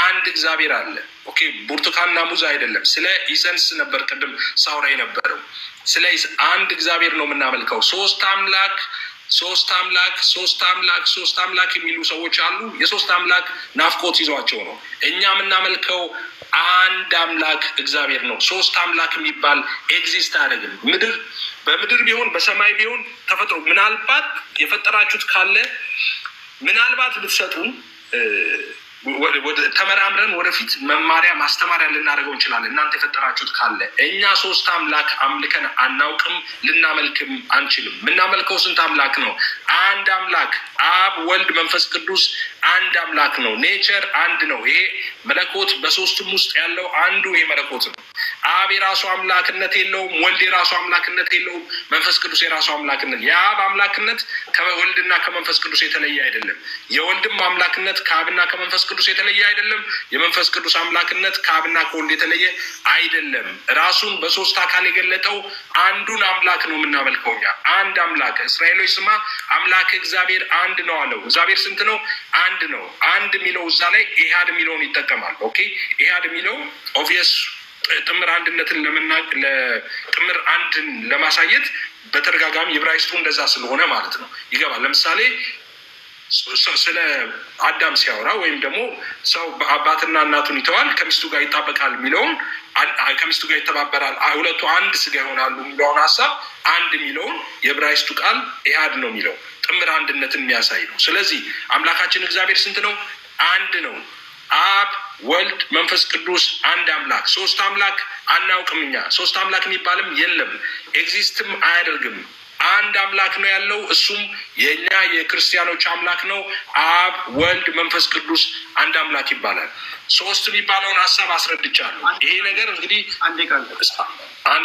አንድ እግዚአብሔር አለ። ኦኬ፣ ብርቱካንና ሙዝ አይደለም። ስለ ኢሰንስ ነበር ቅድም ሳውራ የነበረው። ስለ አንድ እግዚአብሔር ነው የምናመልከው። ሶስት አምላክ የሚሉ ሰዎች አሉ። የሶስት አምላክ ናፍቆት ይዟቸው ነው። እኛ የምናመልከው አንድ አምላክ እግዚአብሔር ነው። ሶስት አምላክ የሚባል ኤግዚስት አያደርግም። በምድር ቢሆን በሰማይ ቢሆን ተፈጥሮ ምናልባት የፈጠራችሁት ካለ ምናልባት ልትሰጡን ተመራምረን ወደፊት መማሪያ ማስተማሪያ ልናደርገው እንችላለን። እናንተ የፈጠራችሁት ካለ እኛ ሶስት አምላክ አምልከን አናውቅም፣ ልናመልክም አንችልም። የምናመልከው ስንት አምላክ ነው? አንድ አምላክ አብ፣ ወልድ፣ መንፈስ ቅዱስ አንድ አምላክ ነው። ኔቸር አንድ ነው። ይሄ መለኮት በሶስቱም ውስጥ ያለው አንዱ ይሄ መለኮት ነው። አብ የራሱ አምላክነት የለውም። ወልድ የራሱ አምላክነት የለውም። መንፈስ ቅዱስ የራሱ አምላክነት። የአብ አምላክነት ከወልድና ከመንፈስ ቅዱስ የተለየ አይደለም። የወልድም አምላክነት ከአብና ከመንፈስ ቅዱስ የተለየ አይደለም። የመንፈስ ቅዱስ አምላክነት ከአብና ከወልድ የተለየ አይደለም። ራሱን በሶስት አካል የገለጠው አንዱን አምላክ ነው የምናመልከው እኛ። አንድ አምላክ። እስራኤሎች ስማ አምላክ እግዚአብሔር አንድ ነው አለው። እግዚአብሔር ስንት ነው? አንድ ነው። አንድ የሚለው እዛ ላይ ኢህአድ የሚለውን ይጠቀማል። ኦኬ፣ ኢህአድ የሚለው ኦብቪየስ ጥምር አንድነትን ጥምር አንድን ለማሳየት በተደጋጋሚ ዕብራይስጡ እንደዛ ስለሆነ ማለት ነው ይገባል። ለምሳሌ ስለ አዳም ሲያወራ ወይም ደግሞ ሰው አባትና እናቱን ይተዋል ከሚስቱ ጋር ይጣበቃል የሚለውን ከሚስቱ ጋር ይተባበራል፣ ሁለቱ አንድ ስጋ ይሆናሉ የሚለውን ሀሳብ አንድ የሚለውን የዕብራይስጡ ቃል ኢህአድ ነው የሚለው ጥምር አንድነትን የሚያሳይ ነው። ስለዚህ አምላካችን እግዚአብሔር ስንት ነው? አንድ ነው። አብ፣ ወልድ፣ መንፈስ ቅዱስ አንድ አምላክ። ሶስት አምላክ አናውቅም እኛ። ሶስት አምላክ የሚባልም የለም፣ ኤግዚስትም አያደርግም። አንድ አምላክ ነው ያለው፣ እሱም የእኛ የክርስቲያኖች አምላክ ነው። አብ፣ ወልድ፣ መንፈስ ቅዱስ አንድ አምላክ ይባላል። ሶስት የሚባለውን ሀሳብ አስረድቻለሁ። ይሄ ነገር እንግዲህ አንድ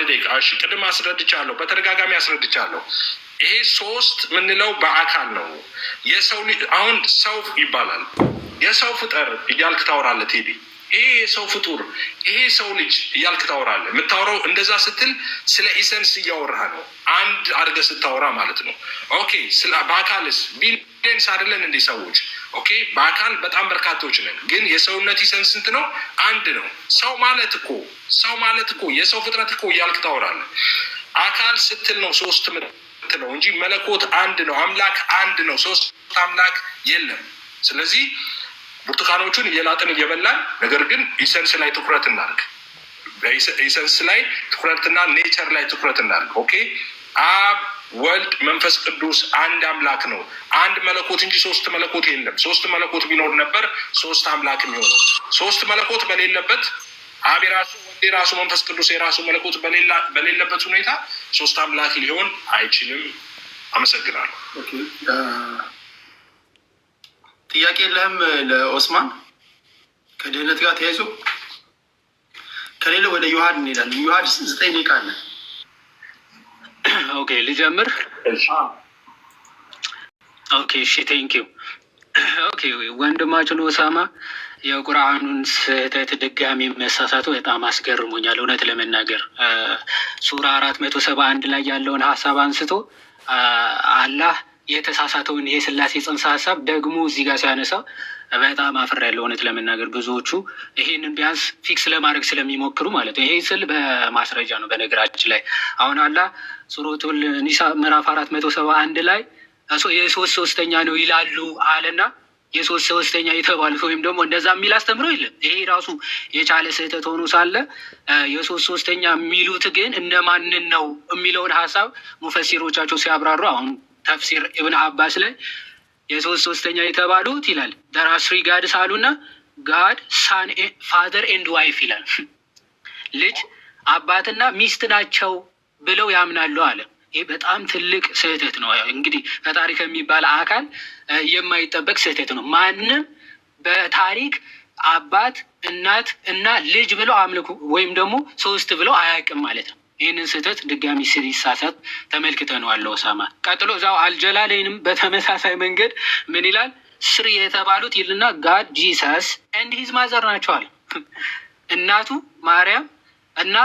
ደቂቃ እሺ፣ ቅድም አስረድቻለሁ፣ በተደጋጋሚ አስረድቻለሁ። ይሄ ሶስት የምንለው በአካል ነው። የሰው ልጅ አሁን ሰው ይባላል። የሰው ፍጠር እያልክ ታወራለህ ቴዲ። ይሄ የሰው ፍጡር፣ ይሄ ሰው ልጅ እያልክ ታወራለህ። የምታወራው እንደዛ ስትል ስለ ኢሰንስ እያወራህ ነው፣ አንድ አድርገህ ስታወራ ማለት ነው። ኦኬ፣ በአካልስ ቢሊየንስ አይደለን እንዴ ሰዎች? ኦኬ፣ በአካል በጣም በርካቶች ነን፣ ግን የሰውነት ኢሰንስ ስንት ነው? አንድ ነው። ሰው ማለት እኮ የሰው ፍጥረት እኮ እያልክ ታወራለህ። አካል ስትል ነው ሶስት ነው እንጂ መለኮት አንድ ነው። አምላክ አንድ ነው። ሶስት አምላክ የለም። ስለዚህ ብርቱካኖቹን እየላጥን እየበላን፣ ነገር ግን ኢሰንስ ላይ ትኩረት እናድርግ። ኢሰንስ ላይ ትኩረትና ኔቸር ላይ ትኩረት እናድርግ። ኦኬ፣ አብ፣ ወልድ፣ መንፈስ ቅዱስ አንድ አምላክ ነው። አንድ መለኮት እንጂ ሶስት መለኮት የለም። ሶስት መለኮት ቢኖር ነበር ሶስት አምላክ የሚሆነው። ሶስት መለኮት በሌለበት አብ የራሱ ወልድ የራሱ መንፈስ ቅዱስ የራሱ መለኮት በሌለበት ሁኔታ ሶስት አምላክ ሊሆን አይችልም። አመሰግናለሁ። ጥያቄ የለህም ለኦስማን? ከድህነት ጋር ተያይዞ ከሌለ ወደ ዮሐድ እንሄዳለን። ዮሐድ 9 ደቂቃ አለ። ኦኬ፣ ልጀምር። ኦኬ፣ እሺ፣ ቴንኪው። ኦኬ፣ ወንድማችን ኦሳማ የቁርአኑን ስህተት ድጋሚ መሳሳቱ በጣም አስገርሞኛል። እውነት ለመናገር ሱራ 471 ላይ ያለውን ሀሳብ አንስቶ አላህ የተሳሳተውን ይሄ ስላሴ ጽንሰ ሀሳብ ደግሞ እዚህ ጋር ሲያነሳ በጣም አፍሬያለሁ። እውነት ለመናገር ብዙዎቹ ይሄንን ቢያንስ ፊክስ ለማድረግ ስለሚሞክሩ ማለት ነው። ይሄ ስል በማስረጃ ነው። በነገራችን ላይ አሁን አላህ ሱረቱል ኒሳ ምዕራፍ 471 ላይ የሶስት ሶስተኛ ነው ይላሉ አለና የሶስት ሶስተኛ የተባሉት ወይም ደግሞ እንደዛ የሚል አስተምሮ የለም። ይሄ ራሱ የቻለ ስህተት ሆኖ ሳለ የሶስት ሶስተኛ የሚሉት ግን እነማንን ነው የሚለውን ሀሳብ ሙፈሲሮቻቸው ሲያብራሩ አሁን ተፍሲር ኢብን አባስ ላይ የሶስት ሶስተኛ የተባሉት ይላል there are three gods አሉና ጋድ ሳን ፋዘር ኤንድ ዋይፍ ይላል። ልጅ አባትና ሚስት ናቸው ብለው ያምናሉ አለ። ይህ በጣም ትልቅ ስህተት ነው። እንግዲህ ፈጣሪ ከሚባል አካል የማይጠበቅ ስህተት ነው። ማንም በታሪክ አባት እናት እና ልጅ ብለው አምልኩ ወይም ደግሞ ሶስት ብለው አያውቅም ማለት ነው። ይህንን ስህተት ድጋሚ ሲሳሳት ተመልክተነዋል ኦሳማ። ቀጥሎ እዛው አልጀላለይንም በተመሳሳይ መንገድ ምን ይላል? ስሪ የተባሉት ይልና ጋድ ጂሰስ ኤንድ ሂዝ ማዘር ናቸዋል። እናቱ ማርያም እና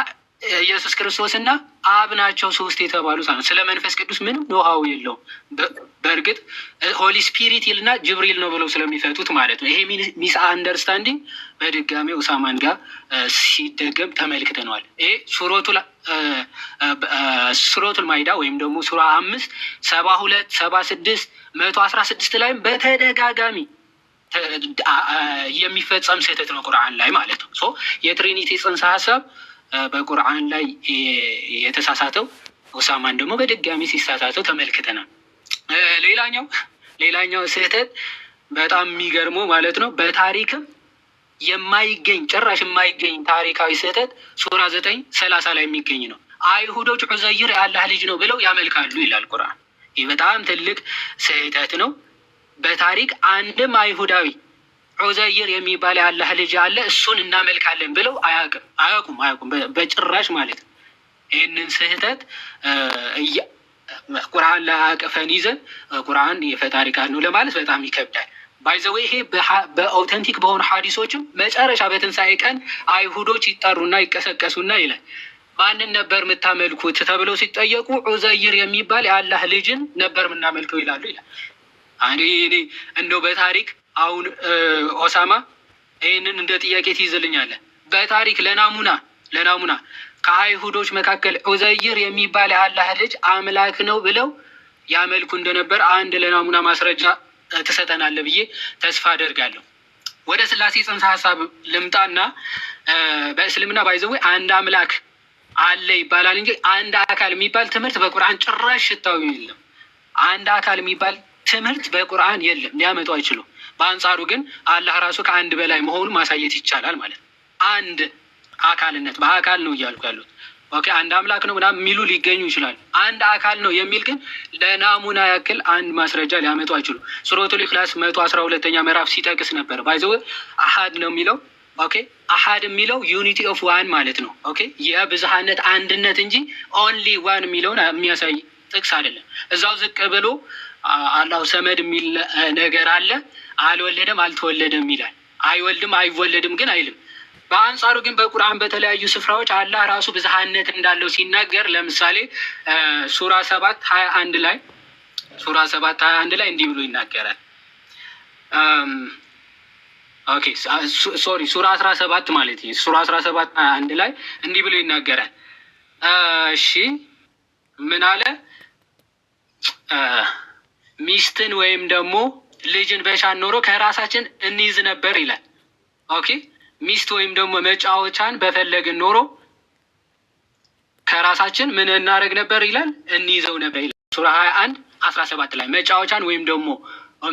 ኢየሱስ ክርስቶስ እና አብ ናቸው ሶስት የተባሉት። ስለ መንፈስ ቅዱስ ምንም ኖሃው የለውም። በእርግጥ ሆሊ ስፒሪት ይልና ጅብሪል ነው ብለው ስለሚፈቱት ማለት ነው። ይሄ ሚስ አንደርስታንዲንግ በድጋሚ ኡሳማን ጋር ሲደገም ተመልክተነዋል። ይሄ ሱረቱል ማይዳ ወይም ደግሞ ሱራ 5 72 76 116 ላይም በተደጋጋሚ የሚፈጸም ስህተት ነው ቁርአን ላይ ማለት ነው። የትሪኒቲ ጽንሰ ሀሳብ በቁርአን ላይ የተሳሳተው ኡሳማን ደግሞ በድጋሚ ሲሳሳተው ተመልክተናል። ሌላኛው ስህተት በጣም የሚገርመው ማለት ነው በታሪክም የማይገኝ ጭራሽ የማይገኝ ታሪካዊ ስህተት ሱራ 9:30 ላይ የሚገኝ ነው። አይሁዶች ዑዘይር የአላህ ልጅ ነው ብለው ያመልካሉ ይላል ቁርአን። ይህ በጣም ትልቅ ስህተት ነው። በታሪክ አንድም አይሁዳዊ ዑዘይር የሚባል የአላህ ልጅ አለ እሱን እናመልካለን ብለው አያውቁም በጭራሽ ማለት ነው። ይህንን ስህተት ቁርአን ላይ አቅፈን ይዘን ቁርአን የፈጣሪ ቃል ነው ለማለት በጣም ይከብዳል። ባይዘዌ ይሄ በኦተንቲክ በሆኑ ሀዲሶችም መጨረሻ በትንሣኤ ቀን አይሁዶች ይጠሩና ይቀሰቀሱና ይላል ማንን ነበር የምታመልኩት ተብለው ሲጠየቁ ዑዘይር የሚባል የአላህ ልጅን ነበር የምናመልከው ይላሉ ይላል። እኔ እንደው በታሪክ አሁን ኦሳማ ይህንን እንደ ጥያቄ ትይዝልኛለህ። በታሪክ ለናሙና ከአይሁዶች መካከል ዑዘይር የሚባል የአላህ ልጅ አምላክ ነው ብለው ያመልኩ እንደነበር አንድ ለናሙና ማስረጃ ትሰጠናለህ ብዬ ተስፋ አደርጋለሁ። ወደ ስላሴ ጽንሰ ሀሳብ ልምጣና በእስልምና ባይዘዌ አንድ አምላክ አለ ይባላል እንጂ አንድ አካል የሚባል ትምህርት በቁርአን ጭራሽ ሽታው የለም። አንድ አካል የሚባል ትምህርት በቁርአን የለም፣ ሊያመጡ አይችሉም። በአንጻሩ ግን አላህ ራሱ ከአንድ በላይ መሆኑን ማሳየት ይቻላል ማለት ነው። አንድ አካልነት በአካል ነው እያልኩ ያሉት ኦኬ፣ አንድ አምላክ ነው ምናምን የሚሉ ሊገኙ ይችላሉ። አንድ አካል ነው የሚል ግን ለናሙና ያክል አንድ ማስረጃ ሊያመጡ አይችሉም። ሱረቱል ኢኽላስ 112ኛ ምዕራፍ ሲጠቅስ ነበር ባይዘው አሃድ ነው የሚለው ኦኬ፣ አሃድ የሚለው ዩኒቲ ኦፍ ዋን ማለት ነው ኦኬ፣ የብዝሃነት አንድነት እንጂ ኦንሊ ዋን የሚለውን የሚያሳይ ጥቅስ አይደለም። እዛው ዝቅ ብሎ አላሁ ሰመድ የሚል ነገር አለ። አልወለደም አልተወለደም ይላል። አይወልድም አይወለድም ግን አይልም። በአንጻሩ ግን በቁርአን በተለያዩ ስፍራዎች አላህ ራሱ ብዝሃነት እንዳለው ሲናገር ለምሳሌ ሱራ 7:21 ላይ እንዲህ ብሎ ይናገራል። ኦኬ ሶሪ ሱራ 17 ማለት ነው። ሱራ 17:21 ላይ እንዲህ ብሎ ይናገራል። እሺ ምን አለ? ሚስትን ወይም ደግሞ ልጅን በሻን ኖሮ ከራሳችን እንይዝ ነበር ይላል። ኦኬ ሚስት ወይም ደግሞ መጫወቻን በፈለግን ኖሮ ከራሳችን ምን እናደርግ ነበር ይላል? እንይዘው ነበር ይላል። ሱራ 21:17 ላይ መጫወቻን ወይም ደግሞ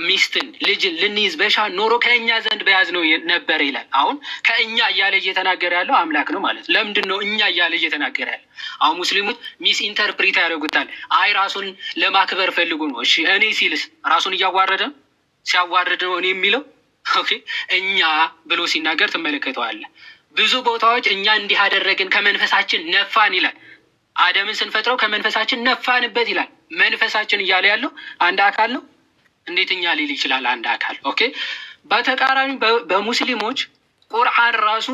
ሚስትን ልጅን ልንይዝ በሻን ኖሮ ከእኛ ዘንድ በያዝ ነው ነበር ይላል። አሁን ከእኛ እያለ እየተናገረ ያለው አምላክ ነው ማለት። ለምንድን ነው እኛ እያለ እየተናገረ ያለው? አሁን ሙስሊሞች ሚስ ኢንተርፕሪት ያደርጉታል። አይ ራሱን ለማክበር ፈልጉ ነው። እሺ እኔ ሲልስ ራሱን እያዋረደ ሲያዋርድ ነው እኔ የሚለው ኦኬ፣ እኛ ብሎ ሲናገር ትመለከተዋለህ። ብዙ ቦታዎች እኛ እንዲህ አደረግን ከመንፈሳችን ነፋን ይላል። አደምን ስንፈጥረው ከመንፈሳችን ነፋንበት ይላል። መንፈሳችን እያለ ያለው አንድ አካል ነው። እንዴት እኛ ሊል ይችላል አንድ አካል? ኦኬ በተቃራኒ በሙስሊሞች ቁርአን ራሱ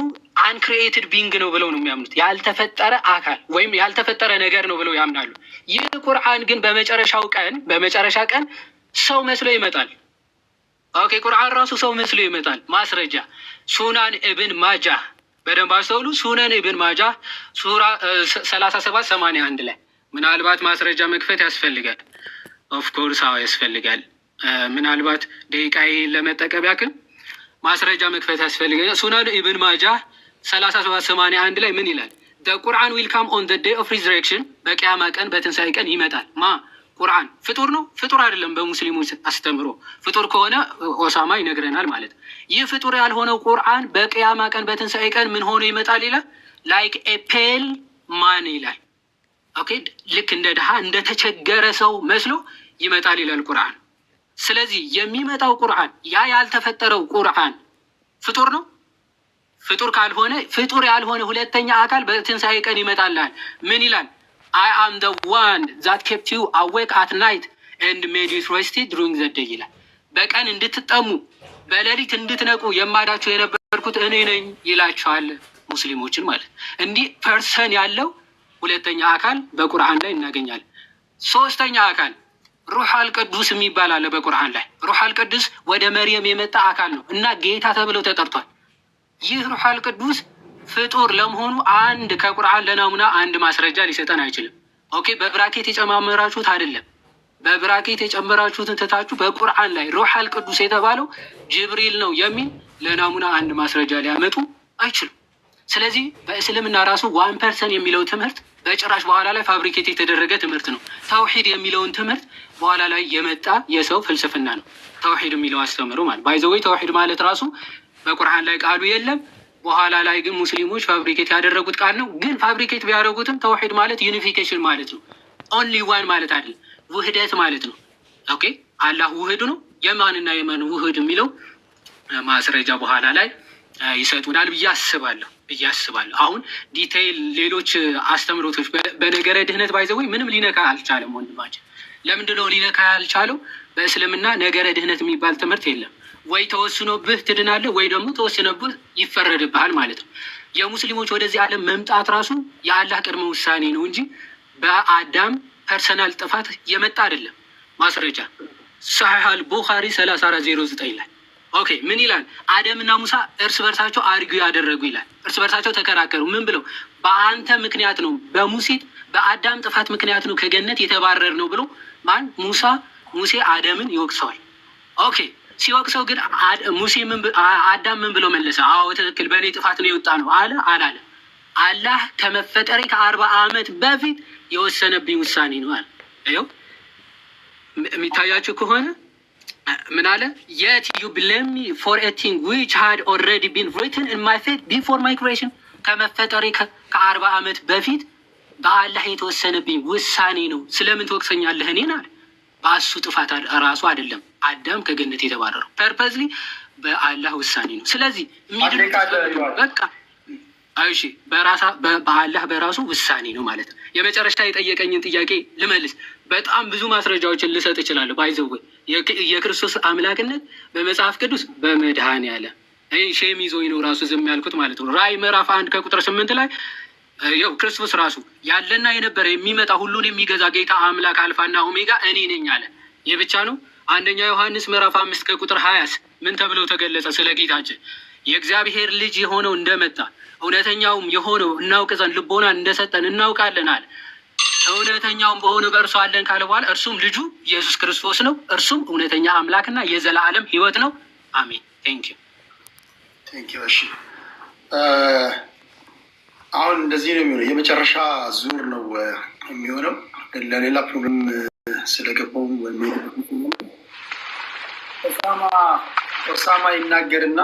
አንክሪኤትድ ቢንግ ነው ብለው ነው የሚያምኑት። ያልተፈጠረ አካል ወይም ያልተፈጠረ ነገር ነው ብለው ያምናሉ። ይህ ቁርአን ግን በመጨረሻ ቀን ሰው መስሎ ይመጣል። ኦኬ ቁርአን ራሱ ሰው መስሎ ይመጣል። ማስረጃ ሱናን ኢብን ማጃህ፣ በደንብ አስተውሉ። ሱናን ኢብን ማጃህ ሱራ 37:81 ላይ ምናልባት ማስረጃ መክፈት ያስፈልጋል። ኦፍኮርስ አዎ ያስፈልጋል። ምናልባት ደቂቃዬ ለመጠቀም ያክል ማስረጃ መክፈት ያስፈልገኛል። ሱናን ኢብን ማጃህ 3781 ላይ ምን ይላል? the Quran will come on the day of resurrection በቂያማ ቀን በትንሣኤ ቀን ይመጣል። ቁርአን ፍጡር ነው? ፍጡር አይደለም። በሙስሊሞች አስተምሮ ፍጡር ከሆነ ኦሳማ ይነግረናል ማለት ነው። ይህ ፍጡር ያልሆነው ቁርአን በቂያማ ቀን በትንሣኤ ቀን ምን ሆኖ ይመጣል ይላል? ላይክ ኤ ፔል ማን ይላል። ኦኬ ልክ እንደ ድሃ እንደ ተቸገረ ሰው መስሎ ይመጣል ይላል ቁርአን። ስለዚህ የሚመጣው ቁርአን ያ ያልተፈጠረው ቁርአን ፍጡር ነው? ፍጡር ካልሆነ ፍጡር ያልሆነ ሁለተኛ አካል በትንሣኤ ቀን ይመጣልሃል። ምን ይላል? I am the one that kept you awake at night and made you thirsty during the day ይላል። በቀን እንድትጠሙ በሌሊት እንድትነቁ የማዳችሁ የነበርኩት እኔ ነኝ ይላቸዋል ሙስሊሞችን ማለት። እንዲህ ፐርሰን ያለው ሁለተኛ አካል በቁርአን ላይ እናገኛለን። ሶስተኛ አካል ሩህ አልቅዱስ የሚባል አለ በቁርአን ላይ። ሩህ አልቅዱስ ወደ መርየም የመጣ አካል ነው እና ጌታ ተብለው ተጠርቷል። ይህ ሩህ አልቅዱስ ፍጡር ለመሆኑ አንድ ከቁርአን ለናሙና አንድ ማስረጃ ሊሰጠን አይችልም። ኦኬ በብራኬት የጨማመራችሁት አይደለም። በብራኬት የጨመራችሁትን ትታችሁ በቁርአን ላይ ሩህ አልቅዱስ የተባለው ጅብሪል ነው የሚል ለናሙና አንድ ማስረጃ ሊያመጡ አይችሉም። ስለዚህ በእስልምና ራሱ 1% የሚለው ትምህርት በጭራሽ በኋላ ላይ ፋብሪኬት የተደረገ ትምህርት ነው። ተውሂድ የሚለውን ትምህርት በኋላ ላይ የመጣ የሰው ፍልስፍና ነው። ተውሂድ የሚለው አስተምሮ ማለት ባይዘወይ ተውሂድ ማለት ራሱ በቁርአን ላይ ቃሉ የለም። በኋላ ላይ ግን ሙስሊሞች ፋብሪኬት ያደረጉት ቃል ነው። ግን ፋብሪኬት ቢያደርጉትም ተውሂድ ማለት ዩኒፊኬሽን ማለት ነው። ኦንሊ ዋን ማለት አይደለም፣ ውህደት ማለት ነው። ኦኬ አላህ ውህድ ነው። የማንና የማን ውህድ የሚለው ማስረጃ በኋላ ላይ ይሰጡናል ብዬ አስባለሁ። አሁን ዲቴይል ሌሎች አስተምሮቶች በነገረ ድህነት ባይዘወይ ምንም ሊነካ አልቻለም ወንድማችን። ለምንድነው ሊነካ ያልቻለው? በእስልምና ነገረ ድህነት የሚባል ትምህርት የለም። ወይ ተወስኖብህ ትድናለህ ወይ ደግሞ ተወስኖብህ ይፈረድብሃል ማለት ነው። የሙስሊሞች ወደዚህ ዓለም መምጣት ራሱ የአላህ ቅድመ ውሳኔ ነው እንጂ በአዳም ፐርሰናል ጥፋት የመጣ አይደለም። ማስረጃ ሰሒህ አልቡኻሪ 3409 ላይ ኦኬ ምን ይላል? አደምና ሙሳ እርስ በርሳቸው አርጊው ያደረጉ ይላል። እርስ በርሳቸው ተከራከሩ። ምን ብለው? በአንተ ምክንያት ነው፣ በአዳም ጥፋት ምክንያት ነው ከገነት የተባረር ነው ብሎ ሙሴ አደምን ይወቅሰዋል። ኦኬ ሲወቅሰው ግን አዳም ምን ብሎ መለሰ? አዎ ትክክል፣ በእኔ ጥፋት ነው የወጣ ነው አለ አላለ? አላህ ከመፈጠሬ ከ40 ዓመት በፊት የወሰነብኝ ውሳኔ ነው አለ። ይኸው የሚታያችሁ ከሆነ ምን አለ? yet you blame me for a thing which had already been written in my fate before my creation ከመፈጠሬ ከ40 ዓመት በፊት በአላህ የተወሰነብኝ ውሳኔ ነው። ስለምን ትወቅሰኛለህ እኔን አለ። በአሱ ጥፋት ራሱ አይደለም አዳም ከገነት የተባረረው፣ ፐርፐዝሊ በአላህ ውሳኔ ነው። ስለዚህ በቃ አይሺ በአላህ በራሱ ውሳኔ ነው ማለት ነው። የመጨረሻ የጠየቀኝን ጥያቄ ልመልስ። በጣም ብዙ ማስረጃዎችን ልሰጥ እችላለሁ። ባይዘው የክርስቶስ አምላክነት በመጽሐፍ ቅዱስ በመድኃኔዓለም ሼም ይዞኝ ነው ራሱ ዝም ያልኩት ማለት ነው። ራዕይ ምዕራፍ 1 ከቁጥር 8 ላይ ያው ክርስቶስ ራሱ ያለና የነበረ የሚመጣ ሁሉን የሚገዛ ጌታ አምላክ አልፋና ኦሜጋ እኔ ነኝ አለ። ይህ ብቻ ነው? አንደኛ ዮሐንስ ምዕራፍ 5 ከቁጥር 20 ምን ተብሎ ተገለጸ? ስለ ጌታችን የእግዚአብሔር ልጅ የሆነው እንደመጣ እውነተኛውም የሆነው እናውቅ ዘንድ ልቦናን እንደሰጠን እናውቃለን አለ። እውነተኛውም በሆነ በእርሱ አለን ካለ በኋላ እርሱም ልጁ ኢየሱስ ክርስቶስ ነው። እርሱም እውነተኛ አምላክና የዘላለም ሕይወት ነው። አሜን። ቴንኪው። እሺ አሁን እንደዚህ ነው የሚሆነው። የመጨረሻ ዙር ነው የሚሆነው። ለሌላ ፕሮብለም ስለገባው ኦሳማ ይናገርና